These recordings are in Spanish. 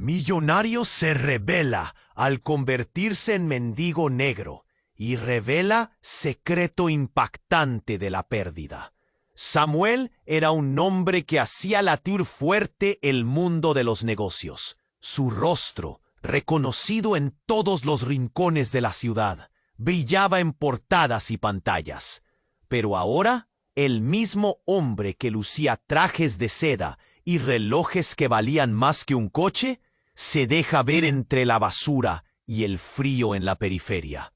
Millonario se rebela al convertirse en mendigo negro y revela secreto impactante de la pérdida. Samuel era un hombre que hacía latir fuerte el mundo de los negocios. Su rostro, reconocido en todos los rincones de la ciudad, brillaba en portadas y pantallas. Pero ahora, el mismo hombre que lucía trajes de seda y relojes que valían más que un coche, se deja ver entre la basura y el frío en la periferia.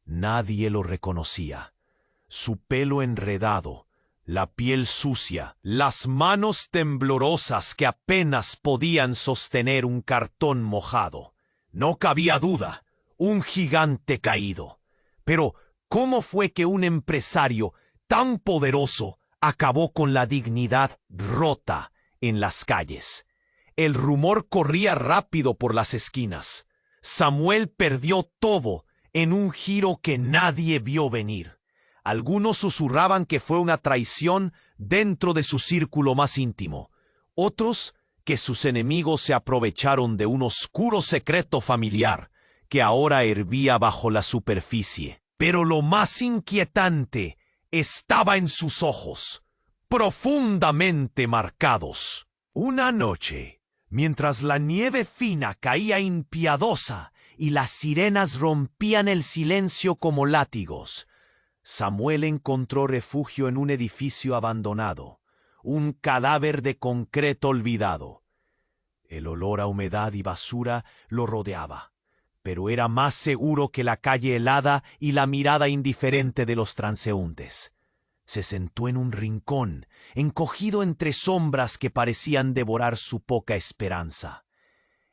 Nadie lo reconocía. Su pelo enredado, la piel sucia, las manos temblorosas que apenas podían sostener un cartón mojado. No cabía duda, un gigante caído. Pero, ¿cómo fue que un empresario tan poderoso acabó con la dignidad rota en las calles? El rumor corría rápido por las esquinas. Samuel perdió todo en un giro que nadie vio venir. Algunos susurraban que fue una traición dentro de su círculo más íntimo. Otros, que sus enemigos se aprovecharon de un oscuro secreto familiar que ahora hervía bajo la superficie. Pero lo más inquietante estaba en sus ojos, profundamente marcados. Una noche, mientras la nieve fina caía impiedosa y las sirenas rompían el silencio como látigos, Samuel encontró refugio en un edificio abandonado, un cadáver de concreto olvidado. El olor a humedad y basura lo rodeaba, pero era más seguro que la calle helada y la mirada indiferente de los transeúntes. Se sentó en un rincón, encogido entre sombras que parecían devorar su poca esperanza.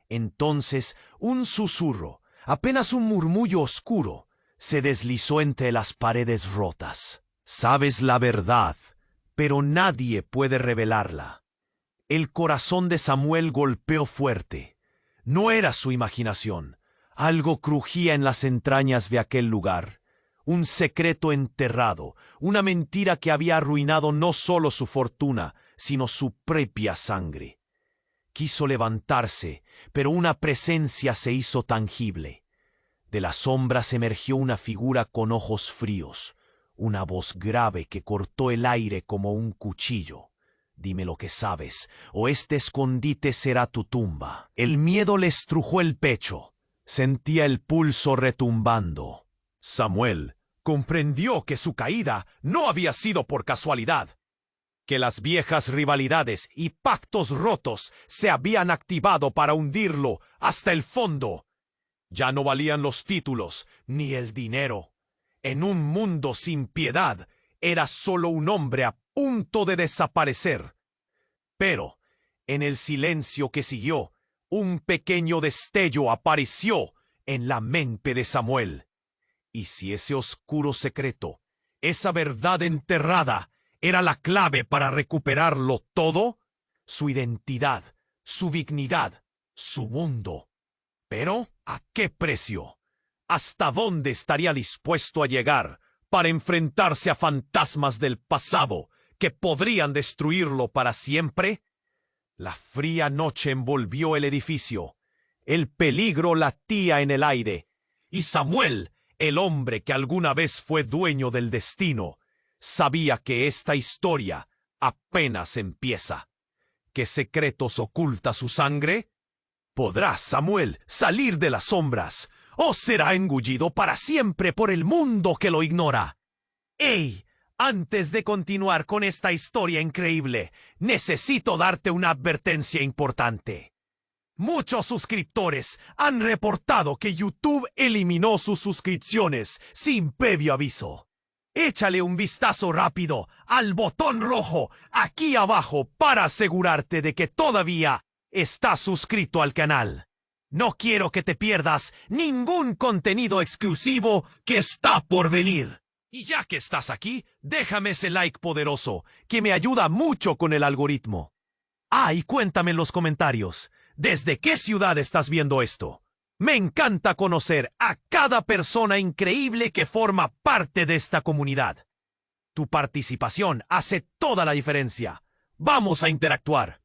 Entonces, un susurro, apenas un murmullo oscuro, se deslizó entre las paredes rotas. Sabes la verdad, pero nadie puede revelarla. El corazón de Samuel golpeó fuerte. No era su imaginación. Algo crujía en las entrañas de aquel lugar. Un secreto enterrado, una mentira que había arruinado no solo su fortuna, sino su propia sangre. Quiso levantarse, pero una presencia se hizo tangible. De las sombras emergió una figura con ojos fríos, una voz grave que cortó el aire como un cuchillo. Dime lo que sabes, o este escondite será tu tumba. El miedo le estrujó el pecho. Sentía el pulso retumbando. Samuel comprendió que su caída no había sido por casualidad, que las viejas rivalidades y pactos rotos se habían activado para hundirlo hasta el fondo. Ya no valían los títulos ni el dinero. En un mundo sin piedad, era solo un hombre a punto de desaparecer. Pero, en el silencio que siguió, un pequeño destello apareció en la mente de Samuel. Y si ese oscuro secreto, esa verdad enterrada, era la clave para recuperarlo todo, su identidad, su dignidad, su mundo. Pero, ¿a qué precio? ¿Hasta dónde estaría dispuesto a llegar para enfrentarse a fantasmas del pasado que podrían destruirlo para siempre? La fría noche envolvió el edificio. El peligro latía en el aire. Y Samuel, el hombre que alguna vez fue dueño del destino, sabía que esta historia apenas empieza. ¿Qué secretos oculta su sangre? ¿Podrá Samuel salir de las sombras o será engullido para siempre por el mundo que lo ignora? ¡Ey! Antes de continuar con esta historia increíble, necesito darte una advertencia importante. Muchos suscriptores han reportado que YouTube eliminó sus suscripciones sin previo aviso. Échale un vistazo rápido al botón rojo aquí abajo para asegurarte de que todavía estás suscrito al canal. No quiero que te pierdas ningún contenido exclusivo que está por venir. Y ya que estás aquí, déjame ese like poderoso, que me ayuda mucho con el algoritmo. Y cuéntame en los comentarios, ¿desde qué ciudad estás viendo esto? Me encanta conocer a cada persona increíble que forma parte de esta comunidad. Tu participación hace toda la diferencia. Vamos a interactuar.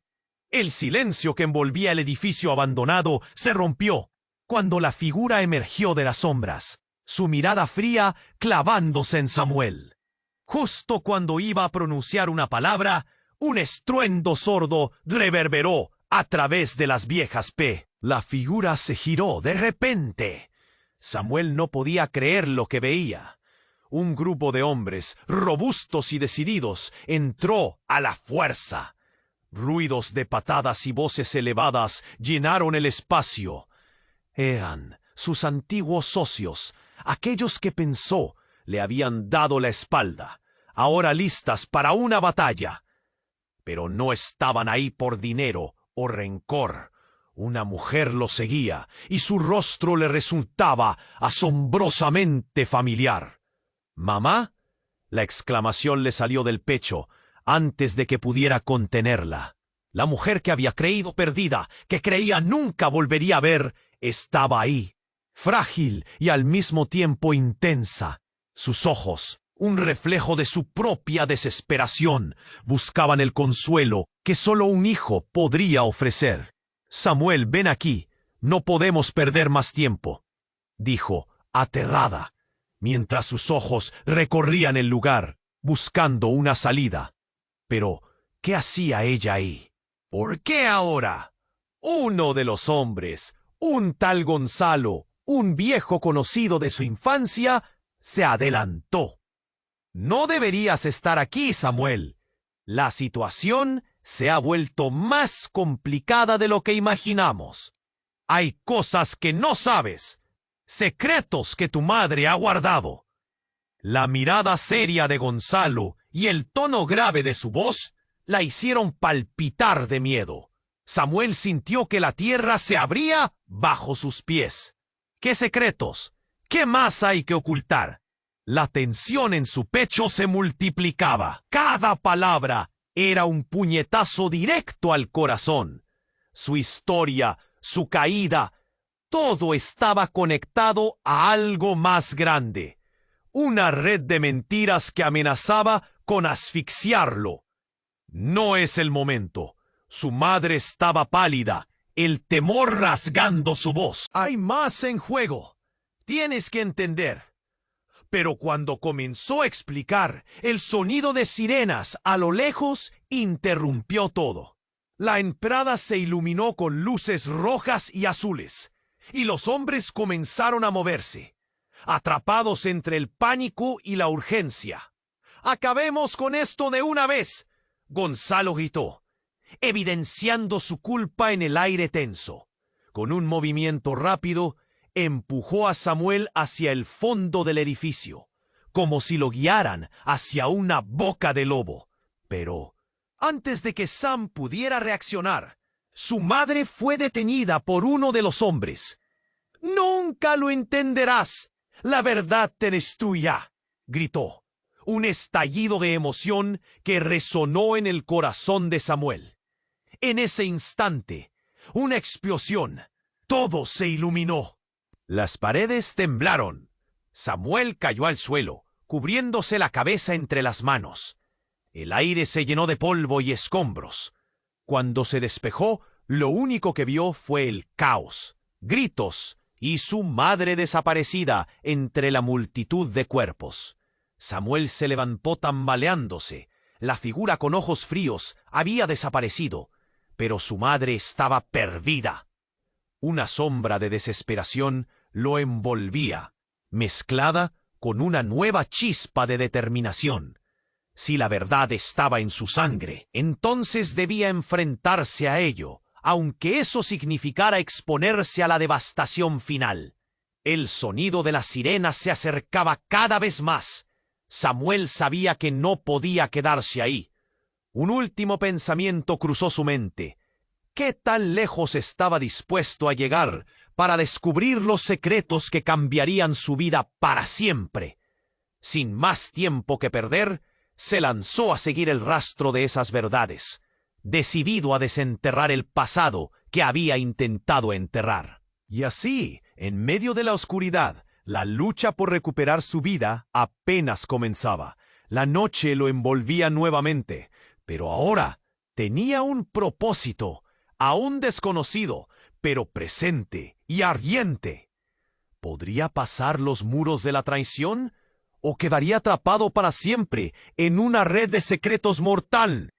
El silencio que envolvía el edificio abandonado se rompió cuando la figura emergió de las sombras, su mirada fría clavándose en Samuel. Justo cuando iba a pronunciar una palabra, un estruendo sordo reverberó a través de las viejas P. La figura se giró de repente. Samuel no podía creer lo que veía. Un grupo de hombres, robustos y decididos, entró a la fuerza. Ruidos de patadas y voces elevadas llenaron el espacio. Eran sus antiguos socios, aquellos que pensó le habían dado la espalda, ahora listas para una batalla. Pero no estaban ahí por dinero o rencor. Una mujer lo seguía y su rostro le resultaba asombrosamente familiar. «¿Mamá?» La exclamación le salió del pecho antes de que pudiera contenerla. La mujer que había creído perdida, que creía nunca volvería a ver, estaba ahí, frágil y al mismo tiempo intensa. Sus ojos, un reflejo de su propia desesperación, buscaban el consuelo que solo un hijo podría ofrecer. «Samuel, ven aquí, no podemos perder más tiempo», dijo, aterrada, mientras sus ojos recorrían el lugar, buscando una salida. Pero, ¿qué hacía ella ahí? ¿Por qué ahora? Uno de los hombres, un tal Gonzalo, un viejo conocido de su infancia, se adelantó. «No deberías estar aquí, Samuel. La situación se ha vuelto más complicada de lo que imaginamos. Hay cosas que no sabes, secretos que tu madre ha guardado». La mirada seria de Gonzalo y el tono grave de su voz la hicieron palpitar de miedo. Samuel sintió que la tierra se abría bajo sus pies. ¿Qué secretos? ¿Qué más hay que ocultar? La tensión en su pecho se multiplicaba. Cada palabra era un puñetazo directo al corazón. Su historia, su caída, todo estaba conectado a algo más grande. Una red de mentiras que amenazaba con asfixiarlo. No es el momento. Su madre estaba pálida, el temor rasgando su voz. «Hay más en juego. Tienes que entender». Pero cuando comenzó a explicar, el sonido de sirenas a lo lejos interrumpió todo. La entrada se iluminó con luces rojas y azules, y los hombres comenzaron a moverse, atrapados entre el pánico y la urgencia. «Acabemos con esto de una vez», Gonzalo gritó, evidenciando su culpa en el aire tenso. Con un movimiento rápido, empujó a Samuel hacia el fondo del edificio, como si lo guiaran hacia una boca de lobo. Pero, antes de que Sam pudiera reaccionar, su madre fue detenida por uno de los hombres. «Nunca lo entenderás. La verdad te destruirá», gritó. Un estallido de emoción que resonó en el corazón de Samuel. En ese instante, una explosión. Todo se iluminó. Las paredes temblaron. Samuel cayó al suelo, cubriéndose la cabeza entre las manos. El aire se llenó de polvo y escombros. Cuando se despejó, lo único que vio fue el caos, gritos y su madre desaparecida entre la multitud de cuerpos. Samuel se levantó tambaleándose. La figura con ojos fríos había desaparecido, pero su madre estaba perdida. Una sombra de desesperación lo envolvía, mezclada con una nueva chispa de determinación. Si la verdad estaba en su sangre, entonces debía enfrentarse a ello, aunque eso significara exponerse a la devastación final. El sonido de las sirenas se acercaba cada vez más. Samuel sabía que no podía quedarse ahí. Un último pensamiento cruzó su mente. ¿Qué tan lejos estaba dispuesto a llegar para descubrir los secretos que cambiarían su vida para siempre? Sin más tiempo que perder, se lanzó a seguir el rastro de esas verdades, decidido a desenterrar el pasado que había intentado enterrar. Y así, en medio de la oscuridad, la lucha por recuperar su vida apenas comenzaba. La noche lo envolvía nuevamente, pero ahora tenía un propósito. aún desconocido, pero presente y ardiente. ¿Podría pasar los muros de la traición? ¿O quedaría atrapado para siempre en una red de secretos mortal?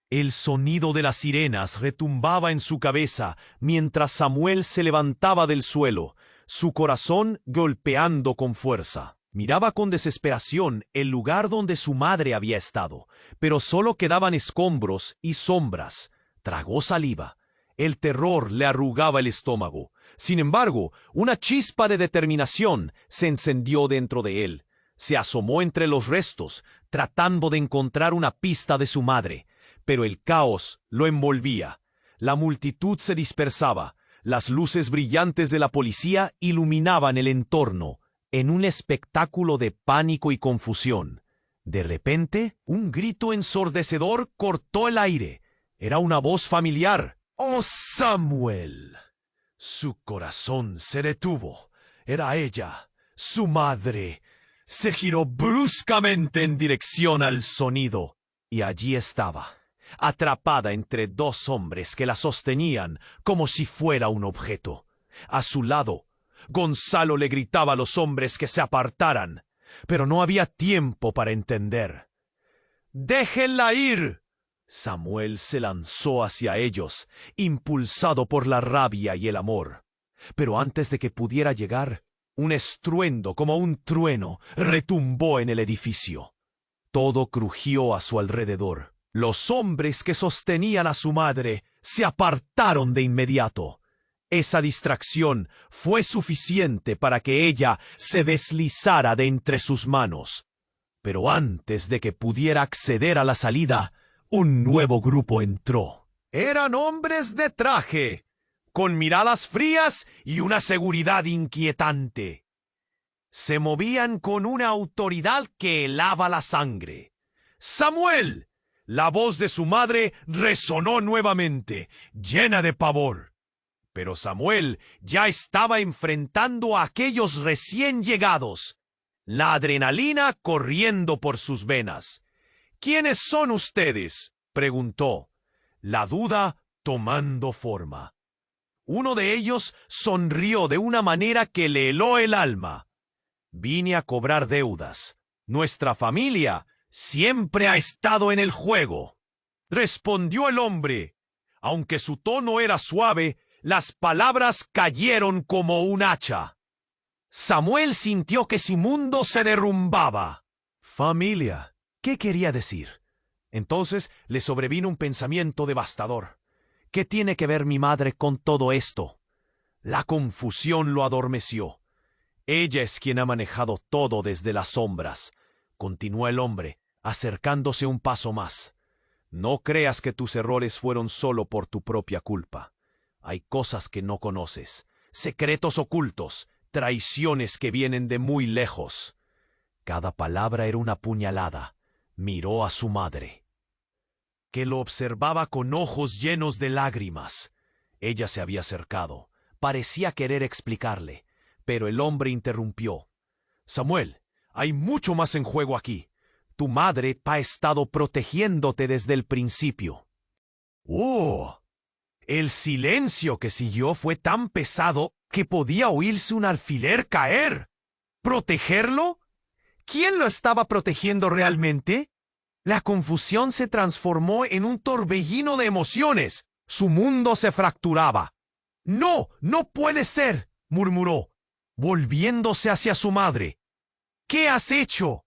El sonido de las sirenas retumbaba en su cabeza mientras Samuel se levantaba del suelo, su corazón golpeando con fuerza. Miraba con desesperación el lugar donde su madre había estado, pero solo quedaban escombros y sombras. Tragó saliva. El terror le arrugaba el estómago. Sin embargo, una chispa de determinación se encendió dentro de él. Se asomó entre los restos, tratando de encontrar una pista de su madre. Pero el caos lo envolvía. La multitud se dispersaba. Las luces brillantes de la policía iluminaban el entorno, en un espectáculo de pánico y confusión. De repente, un grito ensordecedor cortó el aire. Era una voz familiar. ¡Oh, Samuel! Su corazón se detuvo. Era ella, su madre. Se giró bruscamente en dirección al sonido, y allí estaba, atrapada entre dos hombres que la sostenían como si fuera un objeto. A su lado, Gonzalo le gritaba a los hombres que se apartaran, pero no había tiempo para entender. ¡Déjenla ir! Samuel se lanzó hacia ellos, impulsado por la rabia y el amor. Pero antes de que pudiera llegar, un estruendo como un trueno retumbó en el edificio. Todo crujió a su alrededor. Los hombres que sostenían a su madre se apartaron de inmediato. Esa distracción fue suficiente para que ella se deslizara de entre sus manos. Pero antes de que pudiera acceder a la salida, un nuevo grupo entró. Eran hombres de traje, con miradas frías y una seguridad inquietante. Se movían con una autoridad que helaba la sangre. ¡Samuel! La voz de su madre resonó nuevamente, llena de pavor. Pero Samuel ya estaba enfrentando a aquellos recién llegados, la adrenalina corriendo por sus venas. ¿Quiénes son ustedes?, preguntó, la duda tomando forma. Uno de ellos sonrió de una manera que le heló el alma. Vine a cobrar deudas. Nuestra familia siempre ha estado en el juego, respondió el hombre. Aunque su tono era suave, las palabras cayeron como un hacha. Samuel sintió que su mundo se derrumbaba. Familia. ¿Qué quería decir? Entonces le sobrevino un pensamiento devastador. ¿Qué tiene que ver mi madre con todo esto? La confusión lo adormeció. Ella es quien ha manejado todo desde las sombras, continuó el hombre, acercándose un paso más. No creas que tus errores fueron solo por tu propia culpa. Hay cosas que no conoces, secretos ocultos, traiciones que vienen de muy lejos. Cada palabra era una puñalada. Miró a su madre, que lo observaba con ojos llenos de lágrimas. Ella se había acercado. Parecía querer explicarle, pero el hombre interrumpió. Samuel, hay mucho más en juego aquí. Tu madre ha estado protegiéndote desde el principio. ¡Oh! El silencio que siguió fue tan pesado que podía oírse un alfiler caer. ¿Protegerlo? ¿Quién lo estaba protegiendo realmente? La confusión se transformó en un torbellino de emociones. Su mundo se fracturaba. «No, no puede ser», murmuró, volviéndose hacia su madre. «¿Qué has hecho?»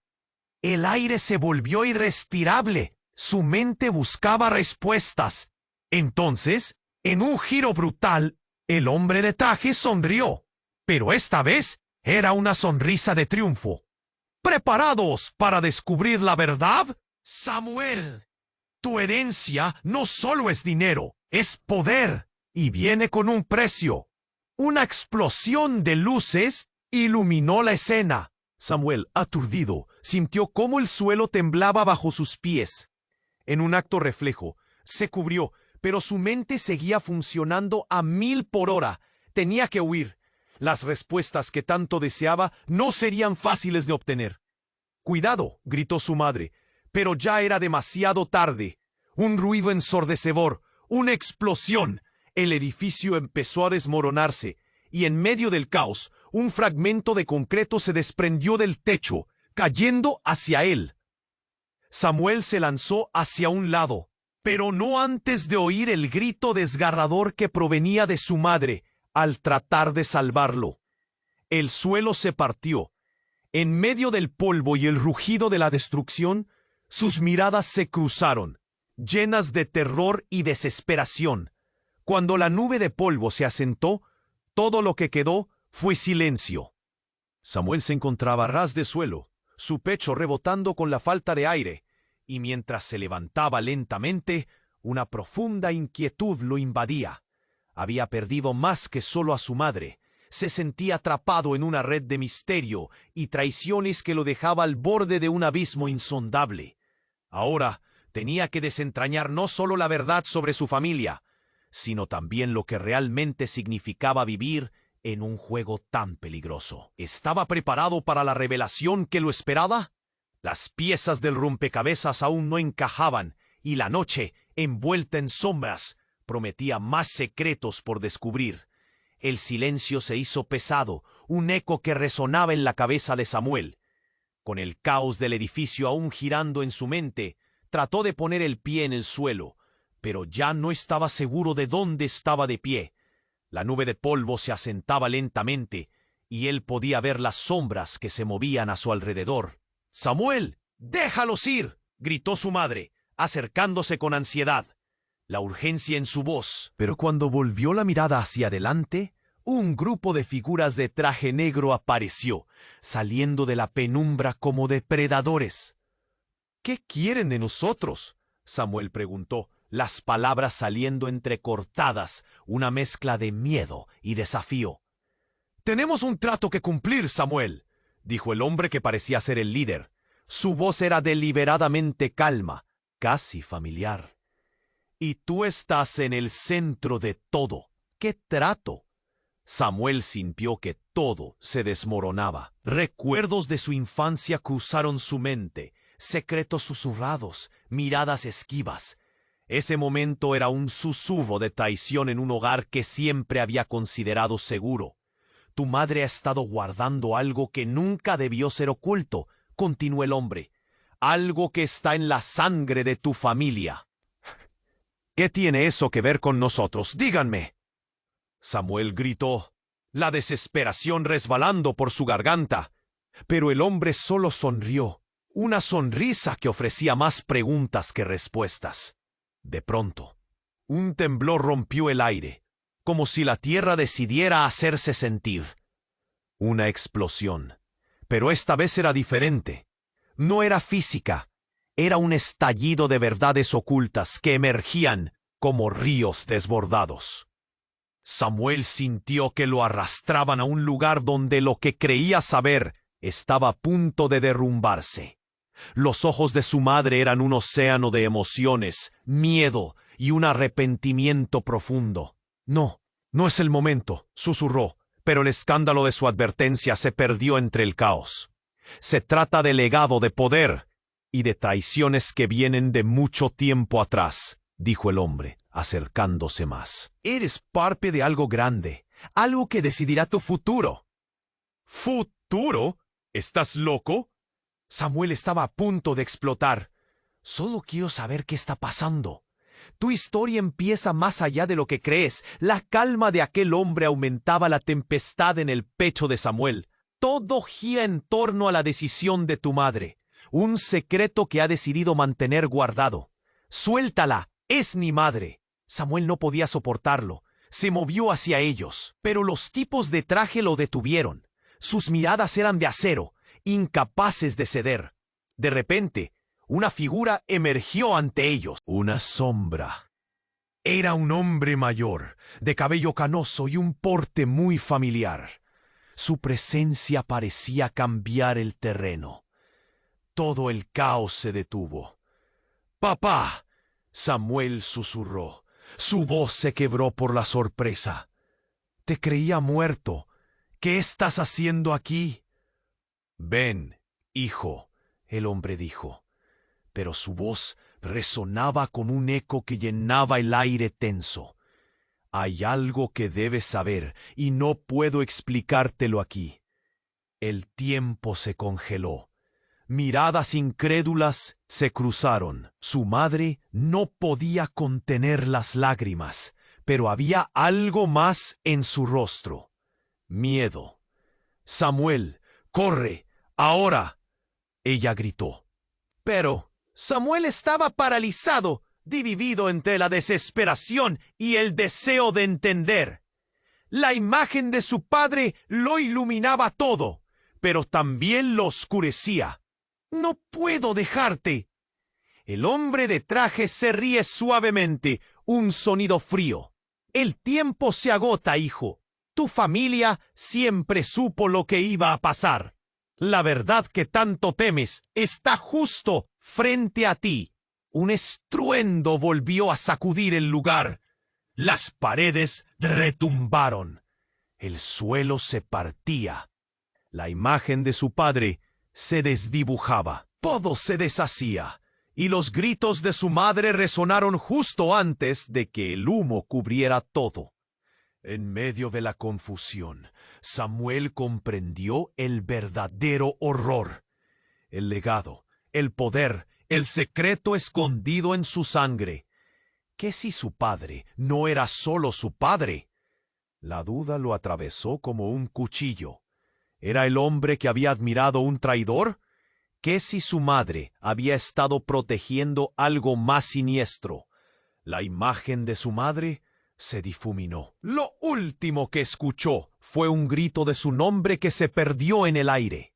El aire se volvió irrespirable. Su mente buscaba respuestas. Entonces, en un giro brutal, el hombre de traje sonrió. Pero esta vez era una sonrisa de triunfo. ¿Preparados para descubrir la verdad? Samuel, tu herencia no solo es dinero, es poder, y viene con un precio. Una explosión de luces iluminó la escena. Samuel, aturdido, sintió cómo el suelo temblaba bajo sus pies. En un acto reflejo, se cubrió, pero su mente seguía funcionando a 1000 por hora. Tenía que huir. Las respuestas que tanto deseaba no serían fáciles de obtener. «Cuidado», gritó su madre, pero ya era demasiado tarde. Un ruido ensordecedor, una explosión, El edificio empezó a desmoronarse, y en medio del caos, un fragmento de concreto se desprendió del techo, cayendo hacia él. Samuel se lanzó hacia un lado, pero no antes de oír el grito desgarrador que provenía de su madre al tratar de salvarlo. El suelo se partió. En medio del polvo y el rugido de la destrucción, sus miradas se cruzaron, llenas de terror y desesperación. Cuando la nube de polvo se asentó, todo lo que quedó fue silencio. Samuel se encontraba a ras de suelo, su pecho rebotando con la falta de aire, y mientras se levantaba lentamente, una profunda inquietud lo invadía. Había perdido más que solo a su madre. Se sentía atrapado en una red de misterio y traiciones que lo dejaba al borde de un abismo insondable. Ahora tenía que desentrañar no solo la verdad sobre su familia, sino también lo que realmente significaba vivir en un juego tan peligroso. ¿Estaba preparado para la revelación que lo esperaba? Las piezas del rompecabezas aún no encajaban, y la noche, envuelta en sombras, prometía más secretos por descubrir. El silencio se hizo pesado, un eco que resonaba en la cabeza de Samuel. Con el caos del edificio aún girando en su mente, trató de poner el pie en el suelo, pero ya no estaba seguro de dónde estaba de pie. La nube de polvo se asentaba lentamente, y él podía ver las sombras que se movían a su alrededor. «¡Samuel! ¡Déjalos ir!», gritó su madre, acercándose con ansiedad, la urgencia en su voz. Pero cuando volvió la mirada hacia adelante, un grupo de figuras de traje negro apareció, saliendo de la penumbra como depredadores. «¿Qué quieren de nosotros?», Samuel preguntó, las palabras saliendo entrecortadas, una mezcla de miedo y desafío. «Tenemos un trato que cumplir, Samuel», dijo el hombre que parecía ser el líder. Su voz era deliberadamente calma, casi familiar. «Y tú estás en el centro de todo. ¿Qué trato?». Samuel sintió que todo se desmoronaba. Recuerdos de su infancia cruzaron su mente, secretos susurrados, miradas esquivas. Ese momento era un susurro de traición en un hogar que siempre había considerado seguro. «Tu madre ha estado guardando algo que nunca debió ser oculto», continuó el hombre. «Algo que está en la sangre de tu familia». «¿Qué tiene eso que ver con nosotros? Díganme», Samuel gritó, la desesperación resbalando por su garganta. Pero el hombre solo sonrió, una sonrisa que ofrecía más preguntas que respuestas. De pronto, un temblor rompió el aire, como si la tierra decidiera hacerse sentir. Una explosión, pero esta vez era diferente. No era física, era un estallido de verdades ocultas que emergían como ríos desbordados. Samuel sintió que lo arrastraban a un lugar donde lo que creía saber estaba a punto de derrumbarse. Los ojos de su madre eran un océano de emociones, miedo y un arrepentimiento profundo. «No, no es el momento», susurró, pero el escándalo de su advertencia se perdió entre el caos. «Se trata de legado, de poder y de traiciones que vienen de mucho tiempo atrás», dijo el hombre, acercándose más. «Eres parte de algo grande, algo que decidirá tu futuro». «¿Futuro? ¿Estás loco?». Samuel estaba a punto de explotar. «Solo quiero saber qué está pasando. Tu historia empieza más allá de lo que crees». La calma de aquel hombre aumentaba la tempestad en el pecho de Samuel. «Todo gira en torno a la decisión de tu madre, un secreto que ha decidido mantener guardado. Suéltala, es mi madre». Samuel no podía soportarlo. Se movió hacia ellos, pero los tipos de traje lo detuvieron. Sus miradas eran de acero, incapaces de ceder. De repente, una figura emergió ante ellos. Una sombra. Era un hombre mayor, de cabello canoso y un porte muy familiar. Su presencia parecía cambiar el terreno. Todo el caos se detuvo. «¡Papá!», Samuel susurró. Su voz se quebró por la sorpresa. «Te creía muerto. ¿Qué estás haciendo aquí?». «Ven, hijo», el hombre dijo, pero su voz resonaba con un eco que llenaba el aire tenso. Hay algo que debes saber y no puedo explicártelo aquí. El tiempo se congeló. Miradas incrédulas se cruzaron. Su madre no podía contener las lágrimas, pero había algo más en su rostro. Miedo. «Samuel, corre, ahora», ella gritó. Pero Samuel estaba paralizado, dividido entre la desesperación y el deseo de entender. La imagen de su padre lo iluminaba todo, pero también lo oscurecía. «No puedo dejarte». El hombre de traje se ríe suavemente, un sonido frío. «El tiempo se agota, hijo. Tu familia siempre supo lo que iba a pasar. La verdad que tanto temes está justo frente a ti». Un estruendo volvió a sacudir el lugar. Las paredes retumbaron. El suelo se partía. La imagen de su padre se desdibujaba. Todo se deshacía, y los gritos de su madre resonaron justo antes de que el humo cubriera todo. En medio de la confusión, Samuel comprendió el verdadero horror. El legado, el poder, el secreto escondido en su sangre. ¿Qué si su padre no era solo su padre? La duda lo atravesó como un cuchillo. ¿Era el hombre que había admirado un traidor? ¿Qué si su madre había estado protegiendo algo más siniestro? La imagen de su madre se difuminó. Lo último que escuchó fue un grito de su nombre que se perdió en el aire.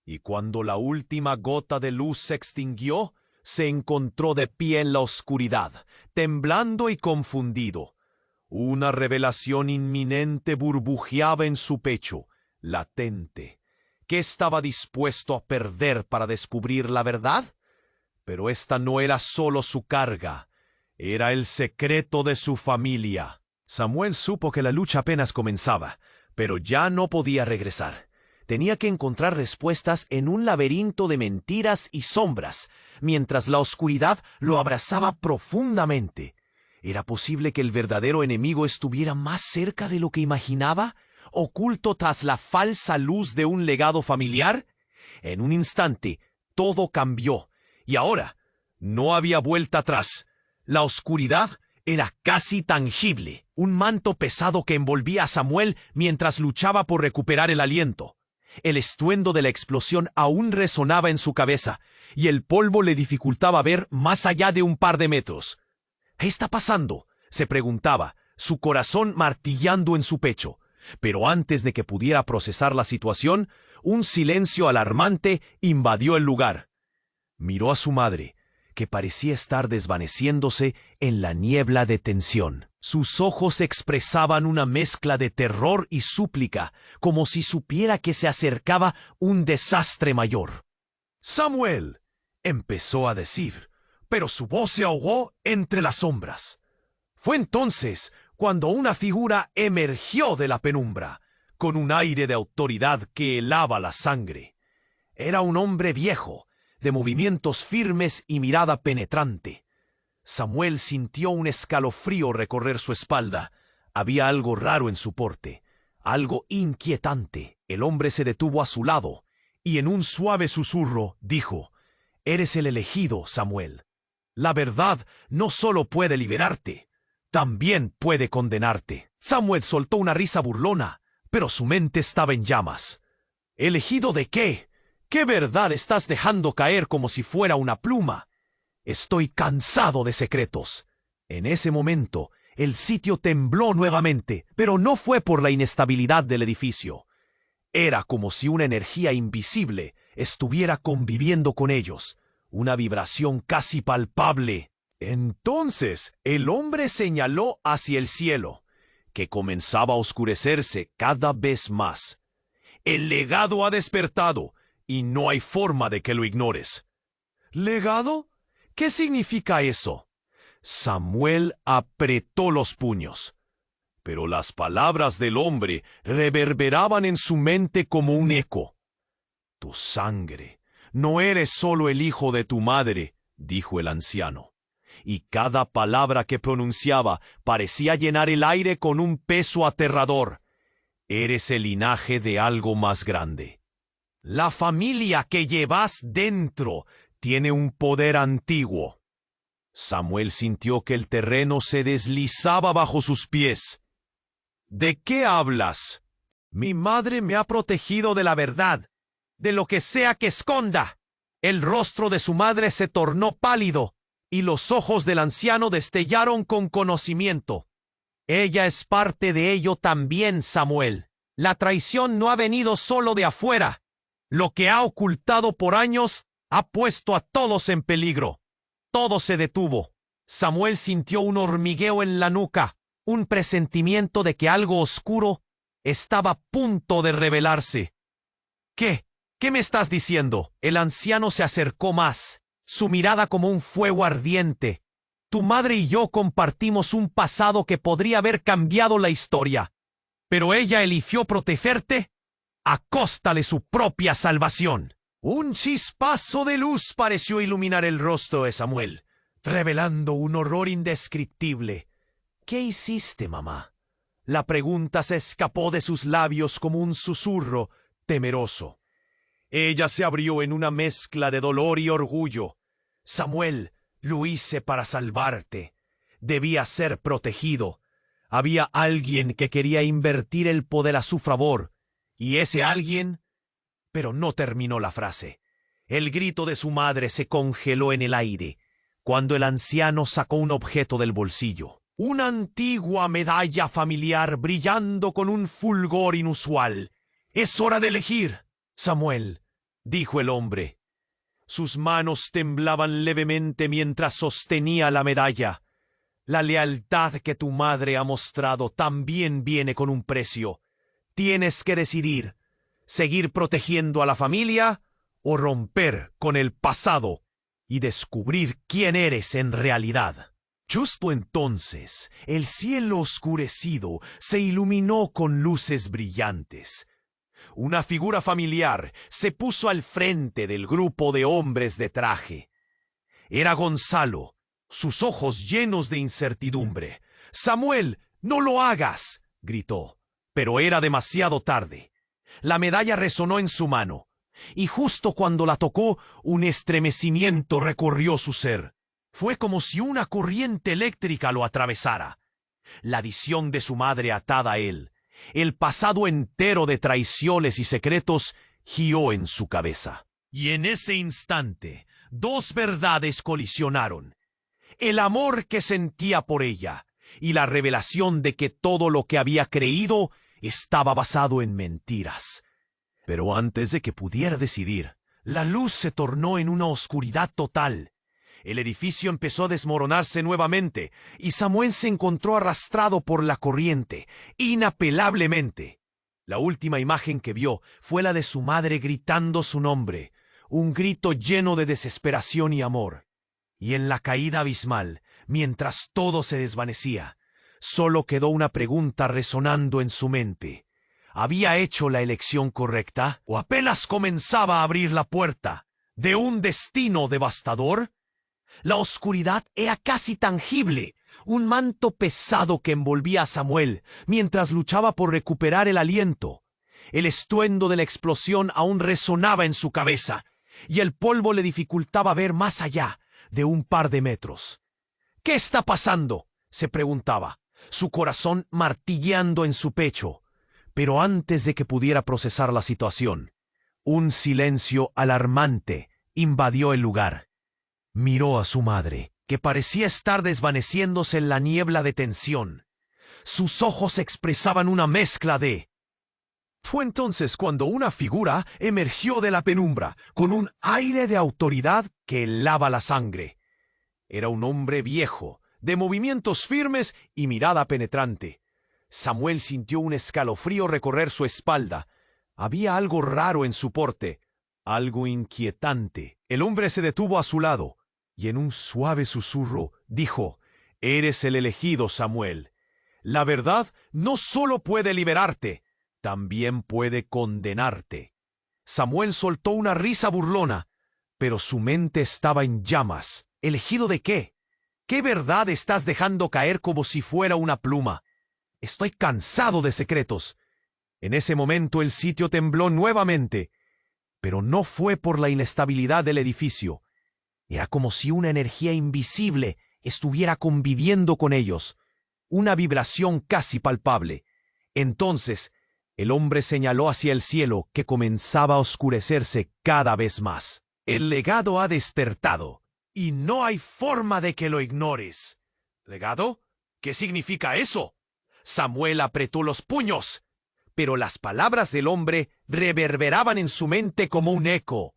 Y cuando la última gota de luz se extinguió, se encontró de pie en la oscuridad, temblando y confundido. Una revelación inminente burbujeaba en su pecho, latente. ¿Qué estaba dispuesto a perder para descubrir la verdad? Pero esta no era solo su carga, era el secreto de su familia. Samuel supo que la lucha apenas comenzaba, pero ya no podía regresar. Tenía que encontrar respuestas en un laberinto de mentiras y sombras, mientras la oscuridad lo abrazaba profundamente. ¿Era posible que el verdadero enemigo estuviera más cerca de lo que imaginaba, oculto tras la falsa luz de un legado familiar? En un instante, todo cambió, y ahora no había vuelta atrás. La oscuridad era casi tangible, un manto pesado que envolvía a Samuel mientras luchaba por recuperar el aliento. El estruendo de la explosión aún resonaba en su cabeza, y el polvo le dificultaba ver más allá de un par de metros. «¿Qué está pasando?», se preguntaba, su corazón martillando en su pecho. Pero antes de que pudiera procesar la situación, un silencio alarmante invadió el lugar. Miró a su madre, que parecía estar desvaneciéndose en la niebla de tensión. Sus ojos expresaban una mezcla de terror y súplica, como si supiera que se acercaba un desastre mayor. «Samuel», empezó a decir, pero su voz se ahogó entre las sombras. Fue entonces cuando una figura emergió de la penumbra, con un aire de autoridad que helaba la sangre. Era un hombre viejo, de movimientos firmes y mirada penetrante. Samuel sintió un escalofrío recorrer su espalda. Había algo raro en su porte, algo inquietante. El hombre se detuvo a su lado, y en un suave susurro dijo: «Eres el elegido, Samuel. La verdad no solo puede liberarte, también puede condenarte». Samuel soltó una risa burlona, pero su mente estaba en llamas. «¿Elegido de qué? ¿Qué verdad estás dejando caer como si fuera una pluma? Estoy cansado de secretos». En ese momento, el sitio tembló nuevamente, pero no fue por la inestabilidad del edificio. Era como si una energía invisible estuviera conviviendo con ellos, una vibración casi palpable. Entonces el hombre señaló hacia el cielo, que comenzaba a oscurecerse cada vez más. «El legado ha despertado, y no hay forma de que lo ignores». «¿Legado? ¿Qué significa eso?». Samuel apretó los puños, pero las palabras del hombre reverberaban en su mente como un eco. «Tu sangre. No eres solo el hijo de tu madre», dijo el anciano. y cada palabra que pronunciaba parecía llenar el aire con un peso aterrador. Eres el linaje de algo más grande. La familia que llevas dentro tiene un poder antiguo. Samuel sintió que el terreno se deslizaba bajo sus pies. ¿De qué hablas? Mi madre me ha protegido de la verdad, de lo que sea que esconda. El rostro de su madre se tornó pálido y los ojos del anciano destellaron con conocimiento. Ella es parte de ello también, Samuel. La traición no ha venido solo de afuera. Lo que ha ocultado por años ha puesto a todos en peligro. Todo se detuvo. Samuel sintió un hormigueo en la nuca, un presentimiento de que algo oscuro estaba a punto de revelarse. ¿Qué? ¿Qué me estás diciendo? El anciano se acercó más, su mirada como un fuego ardiente. Tu madre y yo compartimos un pasado que podría haber cambiado la historia, pero ella eligió protegerte a costa de su propia salvación. Un chispazo de luz pareció iluminar el rostro de Samuel, revelando un horror indescriptible. ¿Qué hiciste, mamá? La pregunta se escapó de sus labios como un susurro temeroso. Ella se abrió en una mezcla de dolor y orgullo. Samuel, lo hice para salvarte. Debía ser protegido. Había alguien que quería invertir el poder a su favor. ¿Y ese alguien? Pero no terminó la frase. El grito de su madre se congeló en el aire, cuando el anciano sacó un objeto del bolsillo. Una antigua medalla familiar brillando con un fulgor inusual. «Es hora de elegir, Samuel», dijo el hombre. Sus manos temblaban levemente mientras sostenía la medalla. La lealtad que tu madre ha mostrado también viene con un precio. Tienes que decidir, seguir protegiendo a la familia o romper con el pasado y descubrir quién eres en realidad. Justo entonces, el cielo oscurecido se iluminó con luces brillantes. Una figura familiar se puso al frente del grupo de hombres de traje. Era Gonzalo, sus ojos llenos de incertidumbre. «Samuel, no lo hagas», gritó, pero era demasiado tarde. La medalla resonó en su mano, y justo cuando la tocó, un estremecimiento recorrió su ser. Fue como si una corriente eléctrica lo atravesara. La visión de su madre atada a él, el pasado entero de traiciones y secretos, gió en su cabeza. Y en ese instante, dos verdades colisionaron. El amor que sentía por ella y la revelación de que todo lo que había creído estaba basado en mentiras. Pero antes de que pudiera decidir, la luz se tornó en una oscuridad total. El edificio empezó a desmoronarse nuevamente y Samuel se encontró arrastrado por la corriente, inapelablemente. La última imagen que vio fue la de su madre gritando su nombre, un grito lleno de desesperación y amor. Y en la caída abismal, mientras todo se desvanecía, solo quedó una pregunta resonando en su mente. ¿Había hecho la elección correcta o apenas comenzaba a abrir la puerta de un destino devastador? La oscuridad era casi tangible, un manto pesado que envolvía a Samuel mientras luchaba por recuperar el aliento. El estruendo de la explosión aún resonaba en su cabeza, y el polvo le dificultaba ver más allá de un par de metros. «¿Qué está pasando?», se preguntaba, su corazón martilleando en su pecho. Pero antes de que pudiera procesar la situación, un silencio alarmante invadió el lugar. Miró a su madre, que parecía estar desvaneciéndose en la niebla de tensión. Sus ojos expresaban una mezcla de... Fue entonces cuando una figura emergió de la penumbra, con un aire de autoridad que helaba la sangre. Era un hombre viejo, de movimientos firmes y mirada penetrante. Samuel sintió un escalofrío recorrer su espalda. Había algo raro en su porte, algo inquietante. El hombre se detuvo a su lado y en un suave susurro dijo: «Eres el elegido, Samuel. La verdad no solo puede liberarte, también puede condenarte». Samuel soltó una risa burlona, pero su mente estaba en llamas. ¿Elegido de qué? ¿Qué verdad estás dejando caer como si fuera una pluma? Estoy cansado de secretos. En ese momento el sitio tembló nuevamente, pero no fue por la inestabilidad del edificio. Era como si una energía invisible estuviera conviviendo con ellos, una vibración casi palpable. Entonces, el hombre señaló hacia el cielo, que comenzaba a oscurecerse cada vez más. El legado ha despertado, y no hay forma de que lo ignores. ¿Legado? ¿Qué significa eso? Samuel apretó los puños, pero las palabras del hombre reverberaban en su mente como un eco.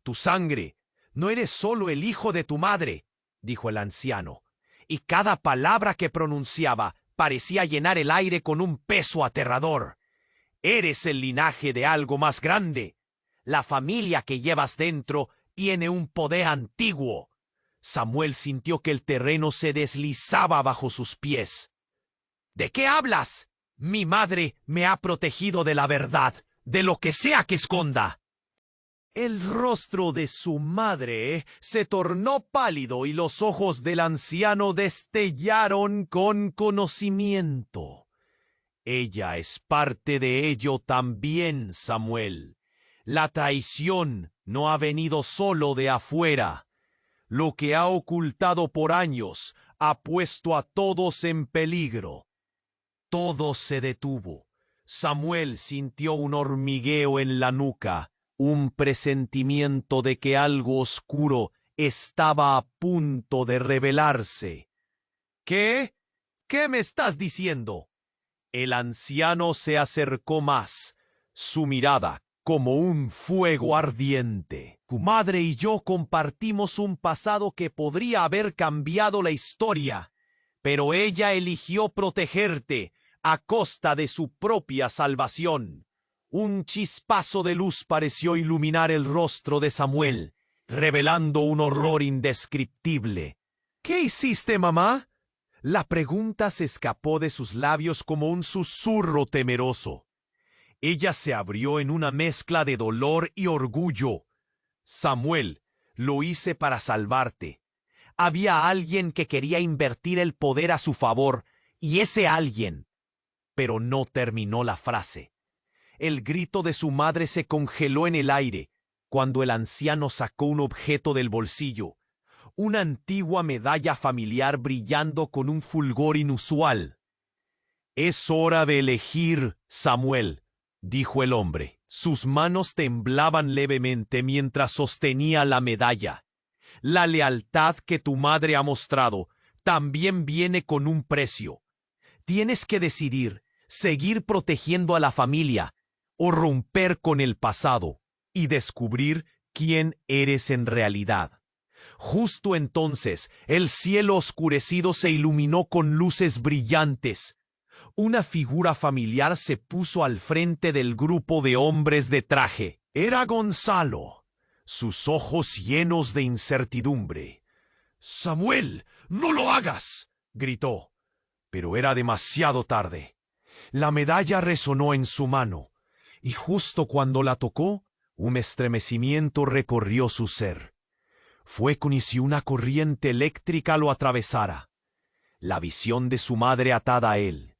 Tu sangre, no eres solo el hijo de tu madre, dijo el anciano, y cada palabra que pronunciaba parecía llenar el aire con un peso aterrador. Eres el linaje de algo más grande. La familia que llevas dentro tiene un poder antiguo. Samuel sintió que el terreno se deslizaba bajo sus pies. ¿De qué hablas? Mi madre me ha protegido de la verdad, de lo que sea que esconda. El rostro de su madre se tornó pálido y los ojos del anciano destellaron con conocimiento. Ella es parte de ello también, Samuel. La traición no ha venido solo de afuera. Lo que ha ocultado por años ha puesto a todos en peligro. Todo se detuvo. Samuel sintió un hormigueo en la nuca, un presentimiento de que algo oscuro estaba a punto de revelarse. ¿Qué? ¿Qué me estás diciendo? El anciano se acercó más, su mirada como un fuego ardiente. Tu madre y yo compartimos un pasado que podría haber cambiado la historia, pero ella eligió protegerte a costa de su propia salvación. Un chispazo de luz pareció iluminar el rostro de Samuel, revelando un horror indescriptible. ¿Qué hiciste, mamá? La pregunta se escapó de sus labios como un susurro temeroso. Ella se abrió en una mezcla de dolor y orgullo. Samuel, lo hice para salvarte. Había alguien que quería invertir el poder a su favor, y ese alguien... Pero no terminó la frase. El grito de su madre se congeló en el aire cuando el anciano sacó un objeto del bolsillo, una antigua medalla familiar brillando con un fulgor inusual. «Es hora de elegir, Samuel», dijo el hombre. Sus manos temblaban levemente mientras sostenía la medalla. «La lealtad que tu madre ha mostrado también viene con un precio. Tienes que decidir, seguir protegiendo a la familia o romper con el pasado y descubrir quién eres en realidad». Justo entonces, el cielo oscurecido se iluminó con luces brillantes. Una figura familiar se puso al frente del grupo de hombres de traje. Era Gonzalo, sus ojos llenos de incertidumbre. «Samuel, no lo hagas», gritó. Pero era demasiado tarde. La medalla resonó en su mano, y justo cuando la tocó, un estremecimiento recorrió su ser. Fue como si una corriente eléctrica lo atravesara. La visión de su madre atada a él,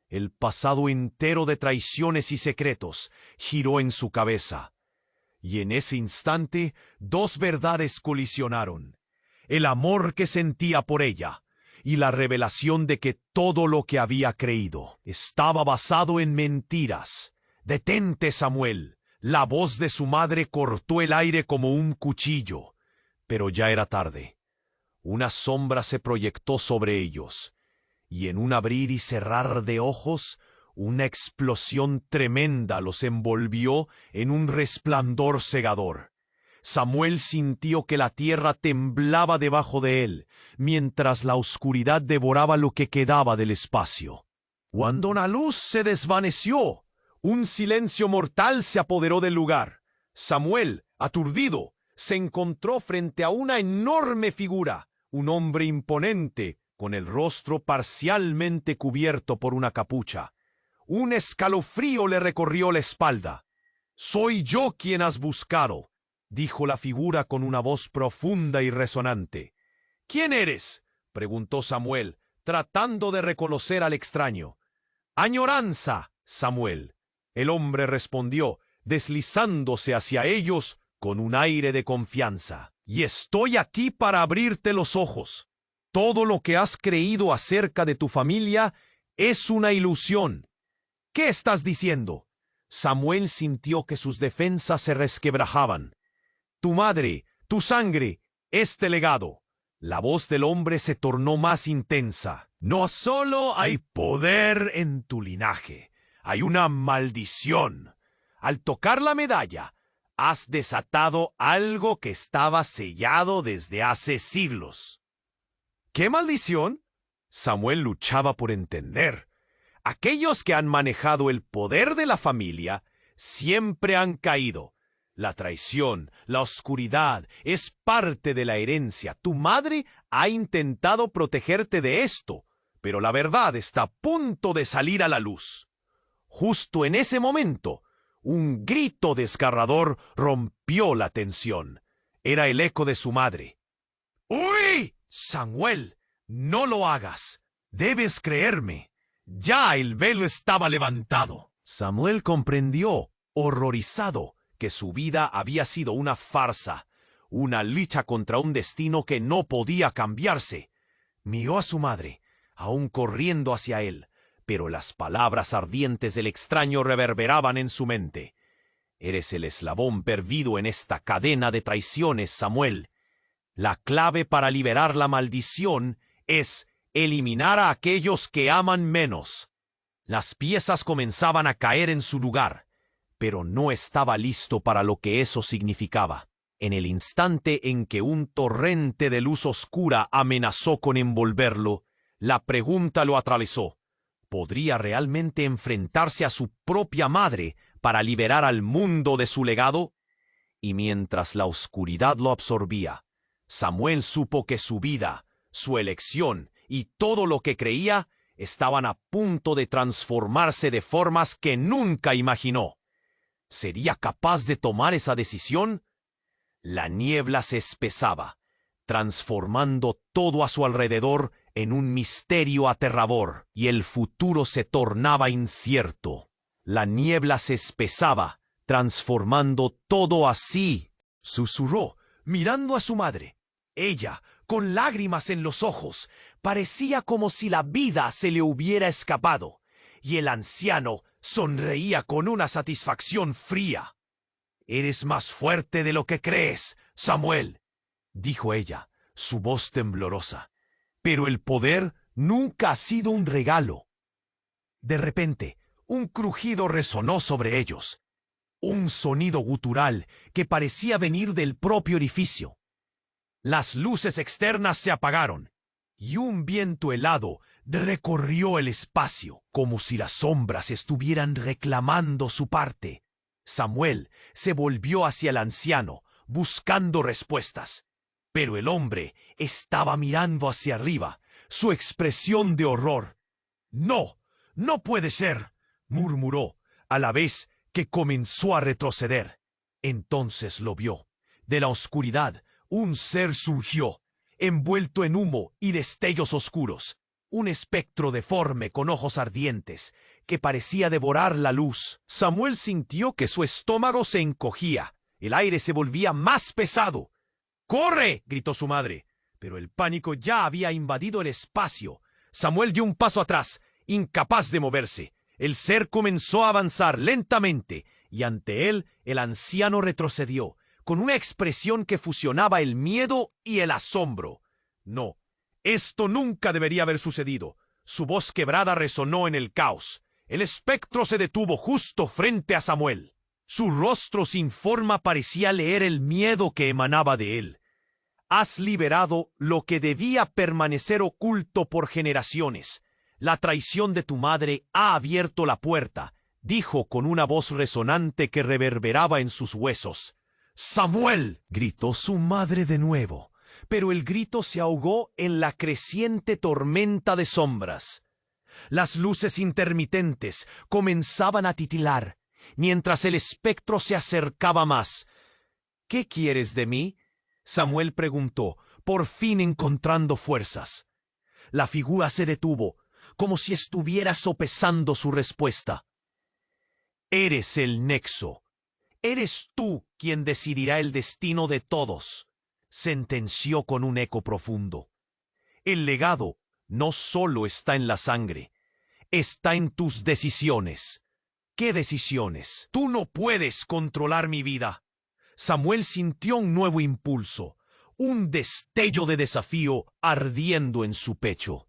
el pasado entero de traiciones y secretos, giró en su cabeza. Y en ese instante, dos verdades colisionaron: el amor que sentía por ella y la revelación de que todo lo que había creído estaba basado en mentiras. «Detente, Samuel». La voz de su madre cortó el aire como un cuchillo. Pero ya era tarde. Una sombra se proyectó sobre ellos, y en un abrir y cerrar de ojos, una explosión tremenda los envolvió en un resplandor cegador. Samuel sintió que la tierra temblaba debajo de él, mientras la oscuridad devoraba lo que quedaba del espacio. Cuando la luz se desvaneció, un silencio mortal se apoderó del lugar. Samuel, aturdido, se encontró frente a una enorme figura, un hombre imponente, con el rostro parcialmente cubierto por una capucha. Un escalofrío le recorrió la espalda. «Soy yo quien has buscado», dijo la figura con una voz profunda y resonante. «¿Quién eres? preguntó Samuel, tratando de reconocer al extraño. Añoranza, Samuel. El hombre respondió, deslizándose hacia ellos con un aire de confianza. Y estoy aquí para abrirte los ojos. Todo lo que has creído acerca de tu familia es una ilusión. ¿Qué estás diciendo? Samuel sintió que sus defensas se resquebrajaban. Tu madre, tu sangre, este legado. La voz del hombre se tornó más intensa. No solo hay poder en tu linaje, hay una maldición. Al tocar la medalla, has desatado algo que estaba sellado desde hace siglos. ¿Qué maldición? Samuel luchaba por entender. Aquellos que han manejado el poder de la familia siempre han caído. La traición, la oscuridad, es parte de la herencia. Tu madre ha intentado protegerte de esto, pero la verdad está a punto de salir a la luz. Justo en ese momento, un grito desgarrador rompió la tensión. Era el eco de su madre. ¡Uy! Samuel, no lo hagas. Debes creerme. Ya el velo estaba levantado. Samuel comprendió, horrorizado, que su vida había sido una farsa, una lucha contra un destino que no podía cambiarse. Miró a su madre, aún corriendo hacia él, pero las palabras ardientes del extraño reverberaban en su mente. Eres el eslabón perdido en esta cadena de traiciones, Samuel. La clave para liberar la maldición es eliminar a aquellos que aman menos. Las piezas comenzaban a caer en su lugar, pero no estaba listo para lo que eso significaba. En el instante en que un torrente de luz oscura amenazó con envolverlo, la pregunta lo atravesó. ¿Podría realmente enfrentarse a su propia madre para liberar al mundo de su legado? Y mientras la oscuridad lo absorbía, Samuel supo que su vida, su elección y todo lo que creía estaban a punto de transformarse de formas que nunca imaginó. ¿Sería capaz de tomar esa decisión? La niebla se espesaba, transformando todo a su alrededor en un misterio aterrador, y el futuro se tornaba incierto. La niebla se espesaba, transformando todo así. Susurró, mirando a su madre. Ella, con lágrimas en los ojos, parecía como si la vida se le hubiera escapado, y el anciano sonreía con una satisfacción fría. «Eres más fuerte de lo que crees, Samuel», dijo ella, su voz temblorosa. «Pero el poder nunca ha sido un regalo». De repente, un crujido resonó sobre ellos, un sonido gutural que parecía venir del propio orificio. Las luces externas se apagaron, y un viento helado recorrió el espacio, como si las sombras estuvieran reclamando su parte. Samuel se volvió hacia el anciano, buscando respuestas. Pero el hombre estaba mirando hacia arriba, su expresión de horror. «No, no puede ser», murmuró, a la vez que comenzó a retroceder. Entonces lo vio. De la oscuridad, un ser surgió, envuelto en humo y destellos oscuros. Un espectro deforme con ojos ardientes, que parecía devorar la luz. Samuel sintió que su estómago se encogía. El aire se volvía más pesado. «¡Corre!», gritó su madre. Pero el pánico ya había invadido el espacio. Samuel dio un paso atrás, incapaz de moverse. El ser comenzó a avanzar lentamente, y ante él el anciano retrocedió, con una expresión que fusionaba el miedo y el asombro. No, esto nunca debería haber sucedido. Su voz quebrada resonó en el caos. El espectro se detuvo justo frente a Samuel. Su rostro sin forma parecía leer el miedo que emanaba de él. «Has liberado lo que debía permanecer oculto por generaciones. La traición de tu madre ha abierto la puerta», dijo con una voz resonante que reverberaba en sus huesos. «¡Samuel!», gritó su madre de nuevo, pero el grito se ahogó en la creciente tormenta de sombras. Las luces intermitentes comenzaban a titilar, mientras el espectro se acercaba más. «¿Qué quieres de mí?», Samuel preguntó, por fin encontrando fuerzas. La figura se detuvo, como si estuviera sopesando su respuesta. Eres el nexo. Eres tú quien decidirá el destino de todos, sentenció con un eco profundo. El legado no solo está en la sangre, está en tus decisiones. ¿Qué decisiones? Tú no puedes controlar mi vida. Samuel sintió un nuevo impulso, un destello de desafío ardiendo en su pecho.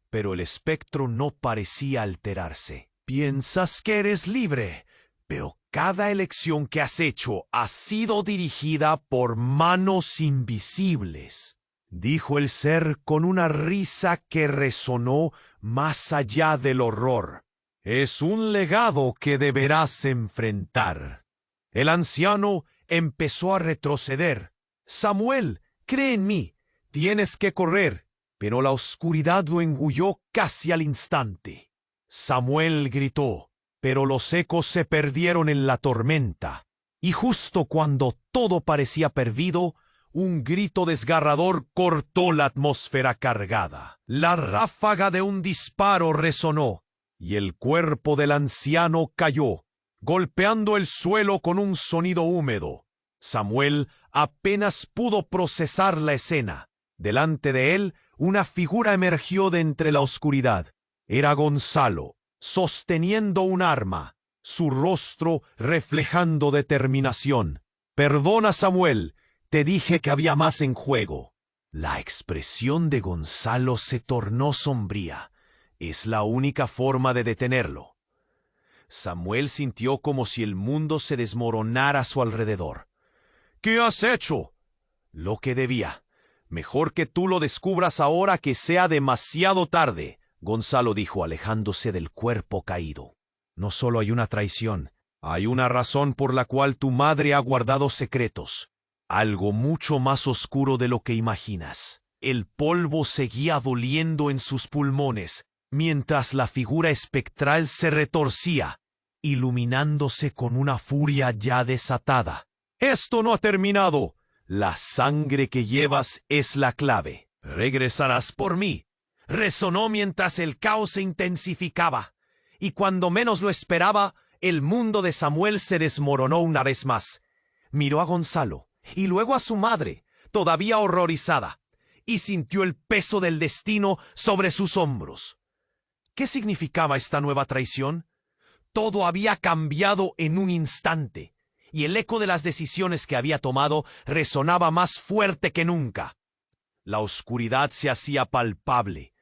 Pero el espectro no parecía alterarse. Piensas que eres libre, pero cada elección que has hecho ha sido dirigida por manos invisibles, dijo el ser con una risa que resonó más allá del horror. Es un legado que deberás enfrentar. El anciano empezó a retroceder. Samuel, cree en mí. Tienes que correr. Pero la oscuridad lo engulló casi al instante. Samuel gritó, pero los ecos se perdieron en la tormenta. Y justo cuando todo parecía perdido, un grito desgarrador cortó la atmósfera cargada. La ráfaga de un disparo resonó, y el cuerpo del anciano cayó, golpeando el suelo con un sonido húmedo. Samuel apenas pudo procesar la escena. Delante de él, una figura emergió de entre la oscuridad. Era Gonzalo, sosteniendo un arma, su rostro reflejando determinación. «Perdona, Samuel, te dije que había más en juego». La expresión de Gonzalo se tornó sombría. Es la única forma de detenerlo. Samuel sintió como si el mundo se desmoronara a su alrededor. «¿Qué has hecho?» «Lo que debía. Mejor que tú lo descubras ahora que sea demasiado tarde», Gonzalo dijo, alejándose del cuerpo caído. «No solo hay una traición, hay una razón por la cual tu madre ha guardado secretos. Algo mucho más oscuro de lo que imaginas». El polvo seguía doliendo en sus pulmones, mientras la figura espectral se retorcía, iluminándose con una furia ya desatada. «Esto no ha terminado. La sangre que llevas es la clave. Regresarás por mí». Resonó mientras el caos se intensificaba, y cuando menos lo esperaba, el mundo de Samuel se desmoronó una vez más. Miró a Gonzalo, y luego a su madre, todavía horrorizada, y sintió el peso del destino sobre sus hombros. ¿Qué significaba esta nueva traición? Todo había cambiado en un instante, y el eco de las decisiones que había tomado resonaba más fuerte que nunca. La oscuridad se hacía palpable,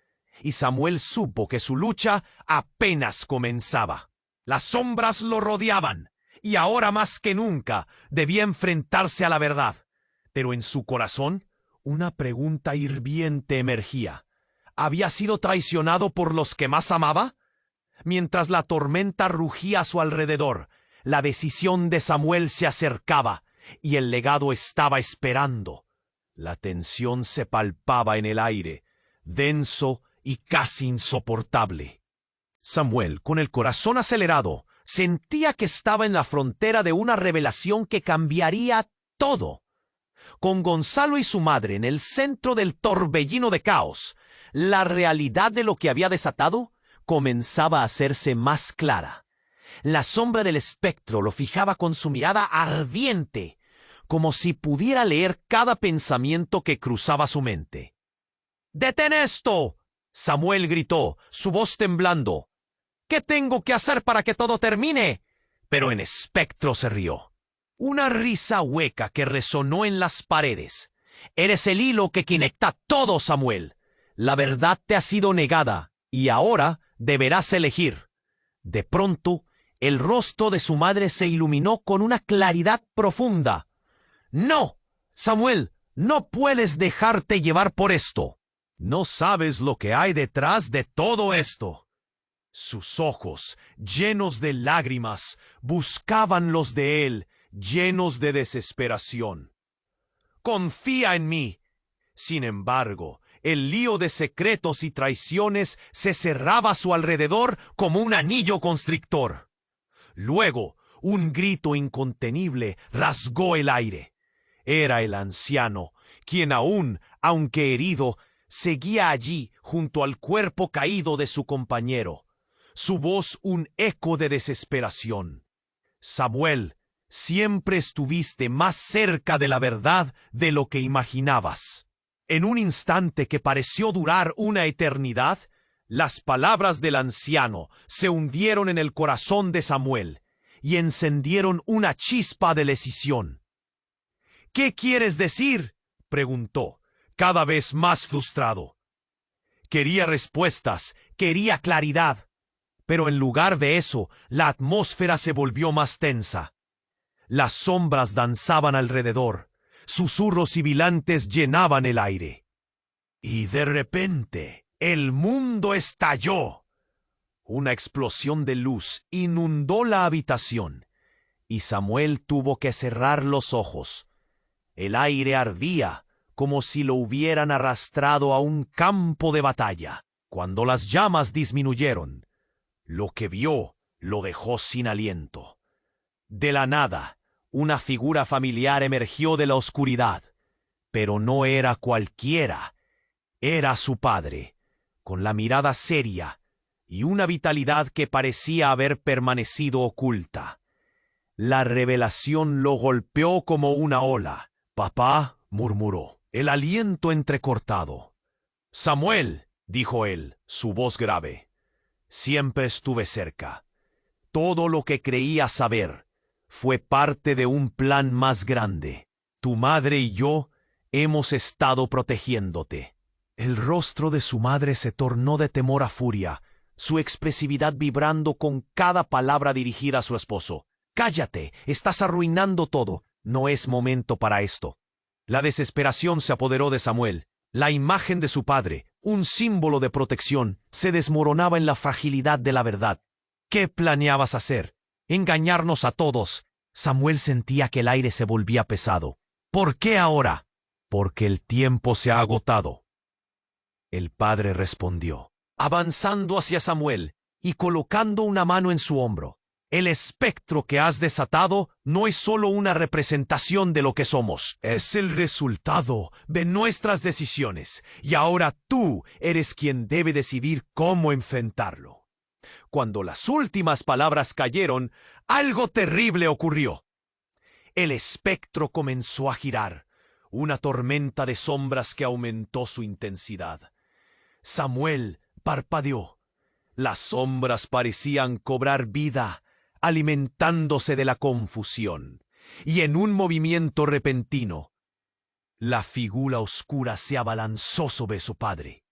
y Samuel supo que su lucha apenas comenzaba. Las sombras lo rodeaban, y ahora más que nunca debía enfrentarse a la verdad. Pero en su corazón, una pregunta hirviente emergía. ¿Había sido traicionado por los que más amaba? Mientras la tormenta rugía a su alrededor, la decisión de Samuel se acercaba, y el legado estaba esperando. La tensión se palpaba en el aire, denso y casi insoportable. Samuel, con el corazón acelerado, sentía que estaba en la frontera de una revelación que cambiaría todo. Con Gonzalo y su madre en el centro del torbellino de caos, la realidad de lo que había desatado comenzaba a hacerse más clara. La sombra del espectro lo fijaba con su mirada ardiente, como si pudiera leer cada pensamiento que cruzaba su mente. «¡Detén esto!», Samuel gritó, su voz temblando. «¿Qué tengo que hacer para que todo termine?». Pero el espectro se rió. Una risa hueca que resonó en las paredes. «Eres el hilo que conecta todo, Samuel. La verdad te ha sido negada, y ahora deberás elegir». De pronto, el rostro de su madre se iluminó con una claridad profunda. «No, Samuel, no puedes dejarte llevar por esto. No sabes lo que hay detrás de todo esto». Sus ojos, llenos de lágrimas, buscaban los de él, llenos de desesperación. «Confía en mí». Sin embargo, el lío de secretos y traiciones se cerraba a su alrededor como un anillo constrictor. Luego, un grito incontenible rasgó el aire. Era el anciano, quien aún, aunque herido, seguía allí junto al cuerpo caído de su compañero, su voz un eco de desesperación. Samuel, siempre estuviste más cerca de la verdad de lo que imaginabas. En un instante que pareció durar una eternidad, las palabras del anciano se hundieron en el corazón de Samuel y encendieron una chispa de decisión. «¿Qué quieres decir?», preguntó, cada vez más frustrado. Quería respuestas, quería claridad, pero en lugar de eso, la atmósfera se volvió más tensa. Las sombras danzaban alrededor, susurros sibilantes llenaban el aire. Y de repente, el mundo estalló. Una explosión de luz inundó la habitación, y Samuel tuvo que cerrar los ojos. El aire ardía, como si lo hubieran arrastrado a un campo de batalla. Cuando las llamas disminuyeron, lo que vio lo dejó sin aliento. De la nada, una figura familiar emergió de la oscuridad, pero no era cualquiera. Era su padre, con la mirada seria y una vitalidad que parecía haber permanecido oculta. La revelación lo golpeó como una ola. «Papá», murmuró, el aliento entrecortado. «Samuel», dijo él, su voz grave, «siempre estuve cerca. Todo lo que creía saber fue parte de un plan más grande. Tu madre y yo hemos estado protegiéndote». El rostro de su madre se tornó de temor a furia, su expresividad vibrando con cada palabra dirigida a su esposo. «Cállate, estás arruinando todo. No es momento para esto». La desesperación se apoderó de Samuel. La imagen de su padre, un símbolo de protección, se desmoronaba en la fragilidad de la verdad. «¿Qué planeabas hacer? ¿Engañarnos a todos?». Samuel sentía que el aire se volvía pesado. «¿Por qué ahora?». «Porque el tiempo se ha agotado». El padre respondió, avanzando hacia Samuel y colocando una mano en su hombro. «El espectro que has desatado no es solo una representación de lo que somos, es el resultado de nuestras decisiones, y ahora tú eres quien debe decidir cómo enfrentarlo». Cuando las últimas palabras cayeron, algo terrible ocurrió. El espectro comenzó a girar, una tormenta de sombras que aumentó su intensidad. Samuel parpadeó. Las sombras parecían cobrar vida, alimentándose de la confusión, y en un movimiento repentino, la figura oscura se abalanzó sobre su padre.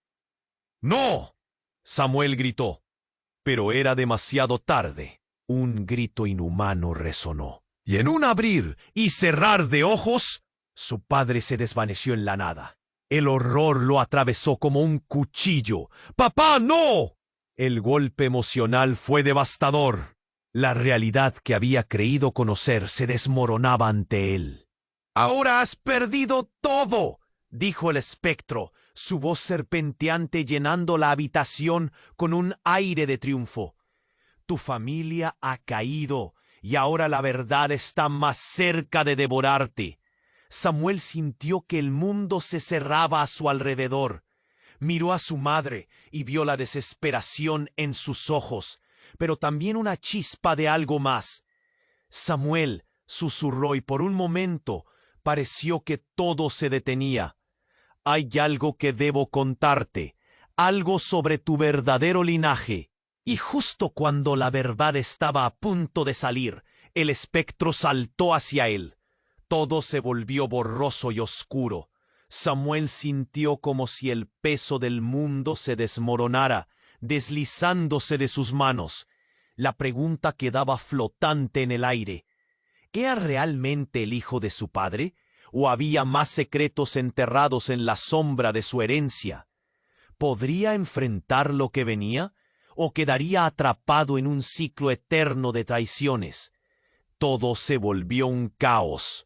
«¡No!», Samuel gritó, pero era demasiado tarde. Un grito inhumano resonó, y en un abrir y cerrar de ojos, su padre se desvaneció en la nada. El horror lo atravesó como un cuchillo. «¡Papá, no!». El golpe emocional fue devastador. La realidad que había creído conocer se desmoronaba ante él. «Ahora has perdido todo», dijo el espectro, su voz serpenteante llenando la habitación con un aire de triunfo. «Tu familia ha caído y ahora la verdad está más cerca de devorarte». Samuel sintió que el mundo se cerraba a su alrededor. Miró a su madre y vio la desesperación en sus ojos, pero también una chispa de algo más. «Samuel», susurró, y por un momento pareció que todo se detenía. «Hay algo que debo contarte, algo sobre tu verdadero linaje». Y justo cuando la verdad estaba a punto de salir, el espectro saltó hacia él. Todo se volvió borroso y oscuro. Samuel sintió como si el peso del mundo se desmoronara, deslizándose de sus manos. La pregunta quedaba flotante en el aire. ¿Era realmente el hijo de su padre? ¿O había más secretos enterrados en la sombra de su herencia? ¿Podría enfrentar lo que venía? ¿O quedaría atrapado en un ciclo eterno de traiciones? Todo se volvió un caos.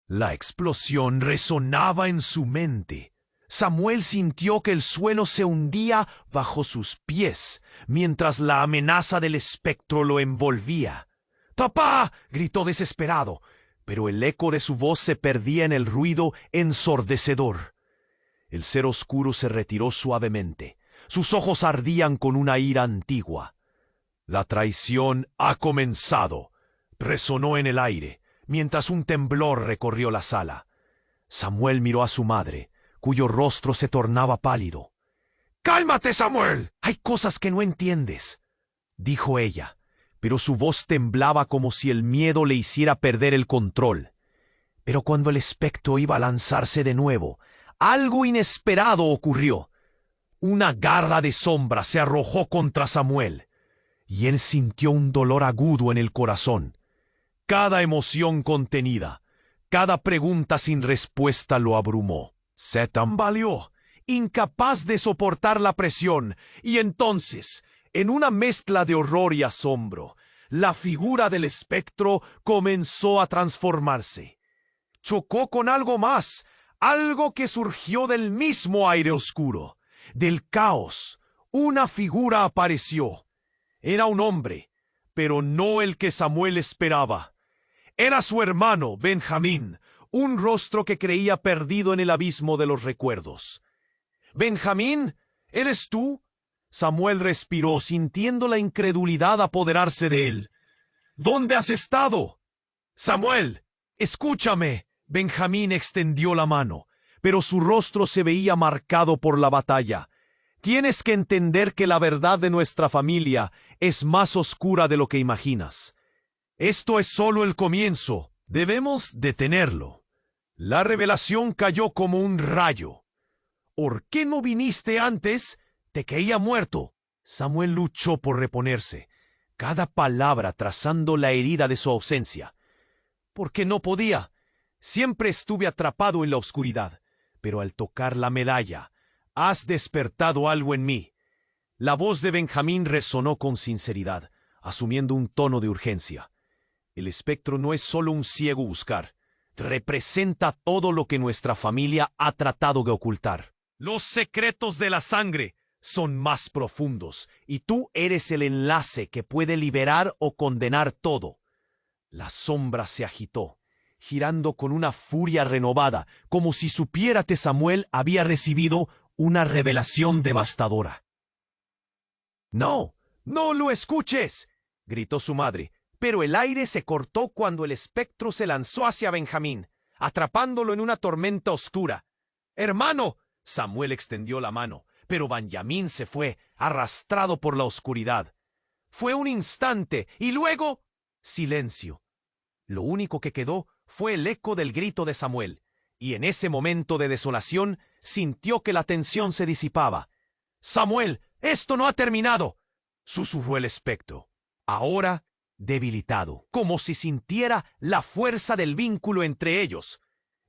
La explosión resonaba en su mente. Samuel sintió que el suelo se hundía bajo sus pies, mientras la amenaza del espectro lo envolvía. «¡Papá!», gritó desesperado, pero el eco de su voz se perdía en el ruido ensordecedor. El ser oscuro se retiró suavemente. Sus ojos ardían con una ira antigua. «La traición ha comenzado», resonó en el aire, mientras un temblor recorrió la sala. Samuel miró a su madre, cuyo rostro se tornaba pálido. «¡Cálmate, Samuel! Hay cosas que no entiendes», dijo ella, pero su voz temblaba como si el miedo le hiciera perder el control. Pero cuando el espectro iba a lanzarse de nuevo, algo inesperado ocurrió. Una garra de sombra se arrojó contra Samuel, y él sintió un dolor agudo en el corazón. Cada emoción contenida, cada pregunta sin respuesta lo abrumó. Se tambaleó, incapaz de soportar la presión, y entonces, en una mezcla de horror y asombro, la figura del espectro comenzó a transformarse. Chocó con algo más, algo que surgió del mismo aire oscuro. Del caos, una figura apareció. Era un hombre, pero no el que Samuel esperaba. Era su hermano, Benjamín, un rostro que creía perdido en el abismo de los recuerdos. «¿Benjamín? ¿Eres tú?» Samuel respiró, sintiendo la incredulidad apoderarse de él. «¿Dónde has estado?» «Samuel, escúchame». Benjamín extendió la mano, pero su rostro se veía marcado por la batalla. «Tienes que entender que la verdad de nuestra familia es más oscura de lo que imaginas. Esto es solo el comienzo. Debemos detenerlo». La revelación cayó como un rayo. «¿Por qué no viniste antes? Te creía muerto». Samuel luchó por reponerse, cada palabra trazando la herida de su ausencia. «Porque no podía. Siempre estuve atrapado en la oscuridad, pero al tocar la medalla, has despertado algo en mí». La voz de Benjamín resonó con sinceridad, asumiendo un tono de urgencia. «El espectro no es solo un ciego buscar. Representa todo lo que nuestra familia ha tratado de ocultar. Los secretos de la sangre son más profundos, y tú eres el enlace que puede liberar o condenar todo». La sombra se agitó, girando con una furia renovada, como si supiera que Samuel había recibido una revelación devastadora. «No, no lo escuches», gritó su madre, pero el aire se cortó cuando el espectro se lanzó hacia Benjamín, atrapándolo en una tormenta oscura. «¡Hermano!» Samuel extendió la mano, pero Benjamín se fue, arrastrado por la oscuridad. Fue un instante, y luego silencio. Lo único que quedó fue el eco del grito de Samuel, y en ese momento de desolación sintió que la tensión se disipaba. «Samuel, esto no ha terminado», susurró el espectro, ahora debilitado, como si sintiera la fuerza del vínculo entre ellos.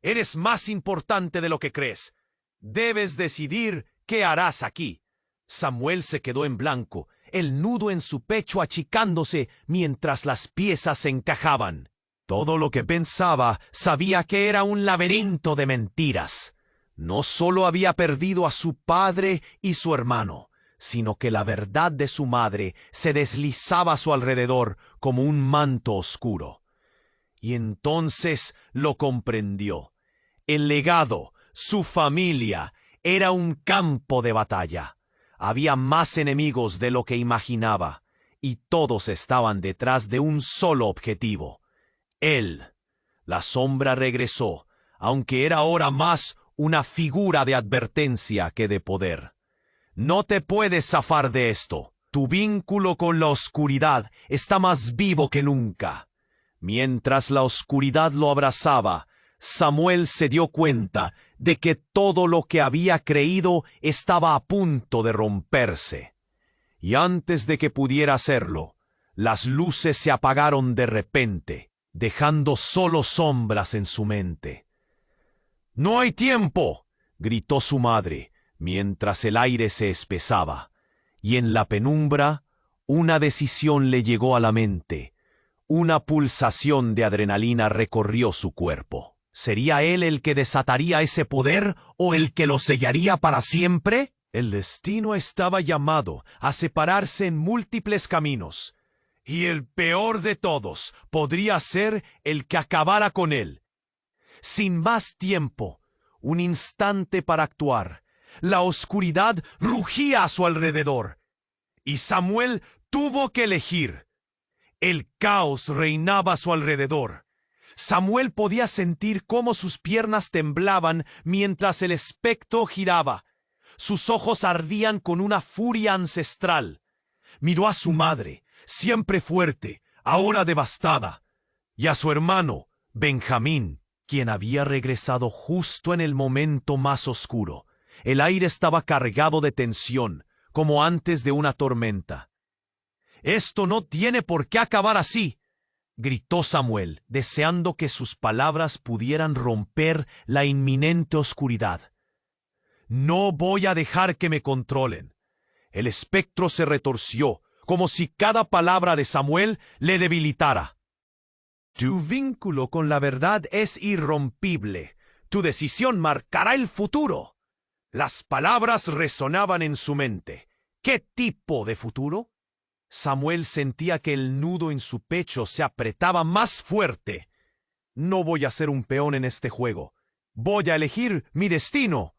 «Eres más importante de lo que crees. Debes decidir qué harás aquí». Samuel se quedó en blanco, el nudo en su pecho achicándose mientras las piezas se encajaban. Todo lo que pensaba sabía que era un laberinto de mentiras. No solo había perdido a su padre y su hermano, sino que la verdad de su madre se deslizaba a su alrededor como un manto oscuro. Y entonces lo comprendió. El legado, su familia, era un campo de batalla. Había más enemigos de lo que imaginaba, y todos estaban detrás de un solo objetivo: él. La sombra regresó, aunque era ahora más una figura de advertencia que de poder. «No te puedes zafar de esto. Tu vínculo con la oscuridad está más vivo que nunca». Mientras la oscuridad lo abrazaba, Samuel se dio cuenta de que todo lo que había creído estaba a punto de romperse. Y antes de que pudiera hacerlo, las luces se apagaron de repente, dejando solo sombras en su mente. «¡No hay tiempo!», gritó su madre, mientras el aire se espesaba, y en la penumbra una decisión le llegó a la mente. Una pulsación de adrenalina recorrió su cuerpo. ¿Sería él el que desataría ese poder o el que lo sellaría para siempre? El destino estaba llamado a separarse en múltiples caminos, y el peor de todos podría ser el que acabara con él. Sin más tiempo, un instante para actuar. La oscuridad rugía a su alrededor, y Samuel tuvo que elegir. El caos reinaba a su alrededor. Samuel podía sentir cómo sus piernas temblaban mientras el espectro giraba. Sus ojos ardían con una furia ancestral. Miró a su madre, siempre fuerte, ahora devastada, y a su hermano, Benjamín, quien había regresado justo en el momento más oscuro. El aire estaba cargado de tensión, como antes de una tormenta. «Esto no tiene por qué acabar así», gritó Samuel, deseando que sus palabras pudieran romper la inminente oscuridad. «No voy a dejar que me controlen». El espectro se retorció, como si cada palabra de Samuel le debilitara. «Tu vínculo con la verdad es irrompible. Tu decisión marcará el futuro». Las palabras resonaban en su mente. ¿Qué tipo de futuro? Samuel sentía que el nudo en su pecho se apretaba más fuerte. «No voy a ser un peón en este juego. Voy a elegir mi destino».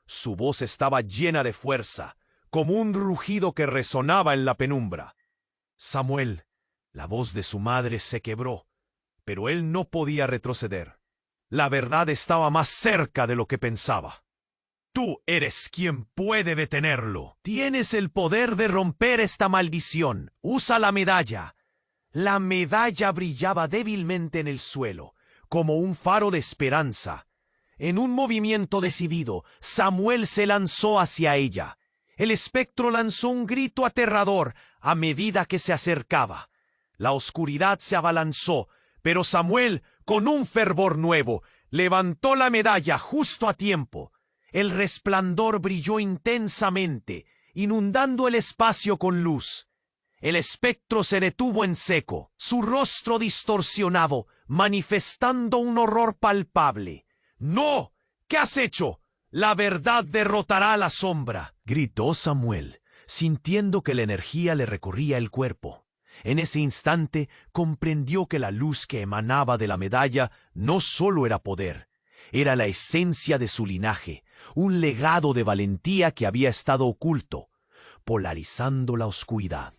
Su voz estaba llena de fuerza, como un rugido que resonaba en la penumbra. «Samuel», la voz de su madre se quebró, pero él no podía retroceder. La verdad estaba más cerca de lo que pensaba. «Tú eres quien puede detenerlo. Tienes el poder de romper esta maldición. Usa la medalla». La medalla brillaba débilmente en el suelo, como un faro de esperanza. En un movimiento decidido, Samuel se lanzó hacia ella. El espectro lanzó un grito aterrador a medida que se acercaba. La oscuridad se abalanzó, pero Samuel, con un fervor nuevo, levantó la medalla justo a tiempo. El resplandor brilló intensamente, inundando el espacio con luz. El espectro se detuvo en seco, su rostro distorsionado, manifestando un horror palpable. «¡No! ¿Qué has hecho? La verdad derrotará a la sombra», gritó Samuel, sintiendo que la energía le recorría el cuerpo. En ese instante comprendió que la luz que emanaba de la medalla no solo era poder, era la esencia de su linaje, un legado de valentía que había estado oculto, polarizando la oscuridad.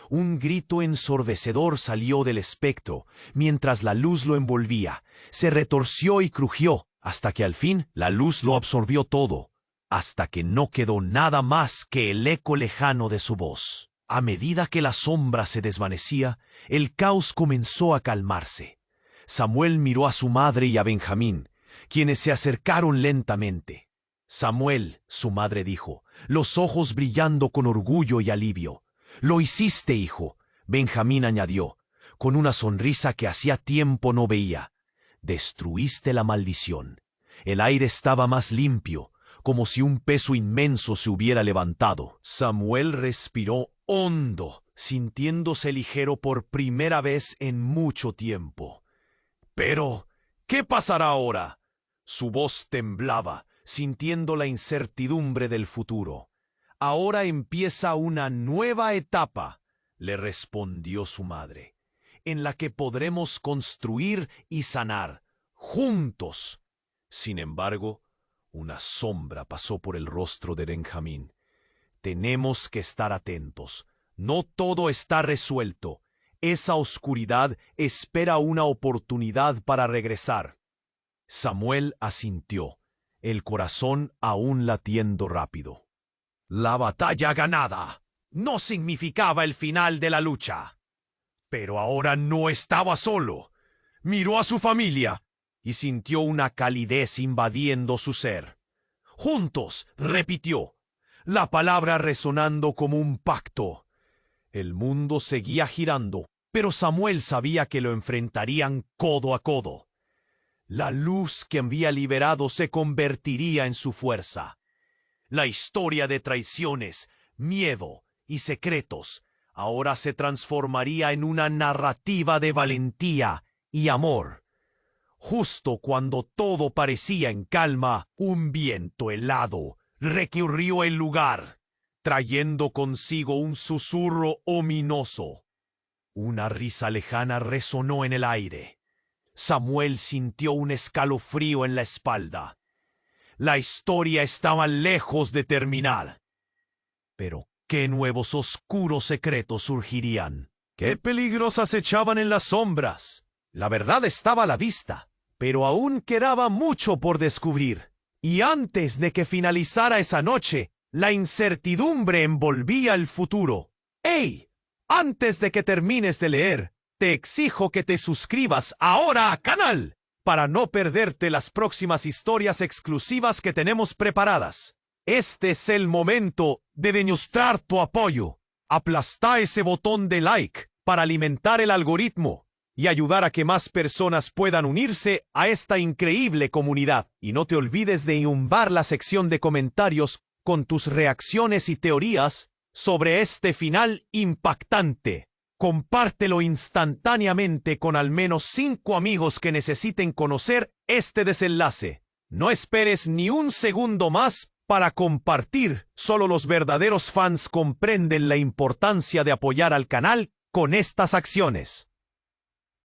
Un grito ensordecedor salió del espectro, mientras la luz lo envolvía. Se retorció y crujió, hasta que al fin la luz lo absorbió todo, hasta que no quedó nada más que el eco lejano de su voz. A medida que la sombra se desvanecía, el caos comenzó a calmarse. Samuel miró a su madre y a Benjamín, quienes se acercaron lentamente. «Samuel», su madre dijo, los ojos brillando con orgullo y alivio. «Lo hiciste, hijo», Benjamín añadió, con una sonrisa que hacía tiempo no veía. «Destruiste la maldición». El aire estaba más limpio, como si un peso inmenso se hubiera levantado. Samuel respiró hondo, sintiéndose ligero por primera vez en mucho tiempo. «Pero, ¿qué pasará ahora?». Su voz temblaba, sintiendo la incertidumbre del futuro. «Ahora empieza una nueva etapa», le respondió su madre, «en la que podremos construir y sanar, juntos». Sin embargo, una sombra pasó por el rostro de Benjamín. «Tenemos que estar atentos. No todo está resuelto. Esa oscuridad espera una oportunidad para regresar». Samuel asintió, el corazón aún latiendo rápido. La batalla ganada no significaba el final de la lucha. Pero ahora no estaba solo. Miró a su familia y sintió una calidez invadiendo su ser. «Juntos», repitió, la palabra resonando como un pacto. El mundo seguía girando, pero Samuel sabía que lo enfrentarían codo a codo. La luz que había liberado se convertiría en su fuerza. La historia de traiciones, miedo y secretos ahora se transformaría en una narrativa de valentía y amor. Justo cuando todo parecía en calma, un viento helado recorrió el lugar, trayendo consigo un susurro ominoso. Una risa lejana resonó en el aire. Samuel sintió un escalofrío en la espalda. La historia estaba lejos de terminar. Pero, ¿qué nuevos oscuros secretos surgirían? ¿Qué peligros acechaban en las sombras? La verdad estaba a la vista, pero aún quedaba mucho por descubrir. Y antes de que finalizara esa noche, la incertidumbre envolvía el futuro. ¡Ey! Antes de que termines de leer, te exijo que te suscribas ahora al canal para no perderte las próximas historias exclusivas que tenemos preparadas. Este es el momento de demostrar tu apoyo. Aplasta ese botón de like para alimentar el algoritmo y ayudar a que más personas puedan unirse a esta increíble comunidad. Y no te olvides de inundar la sección de comentarios con tus reacciones y teorías sobre este final impactante. Compártelo instantáneamente con al menos 5 amigos que necesiten conocer este desenlace. No esperes ni un segundo más para compartir. Solo los verdaderos fans comprenden la importancia de apoyar al canal con estas acciones.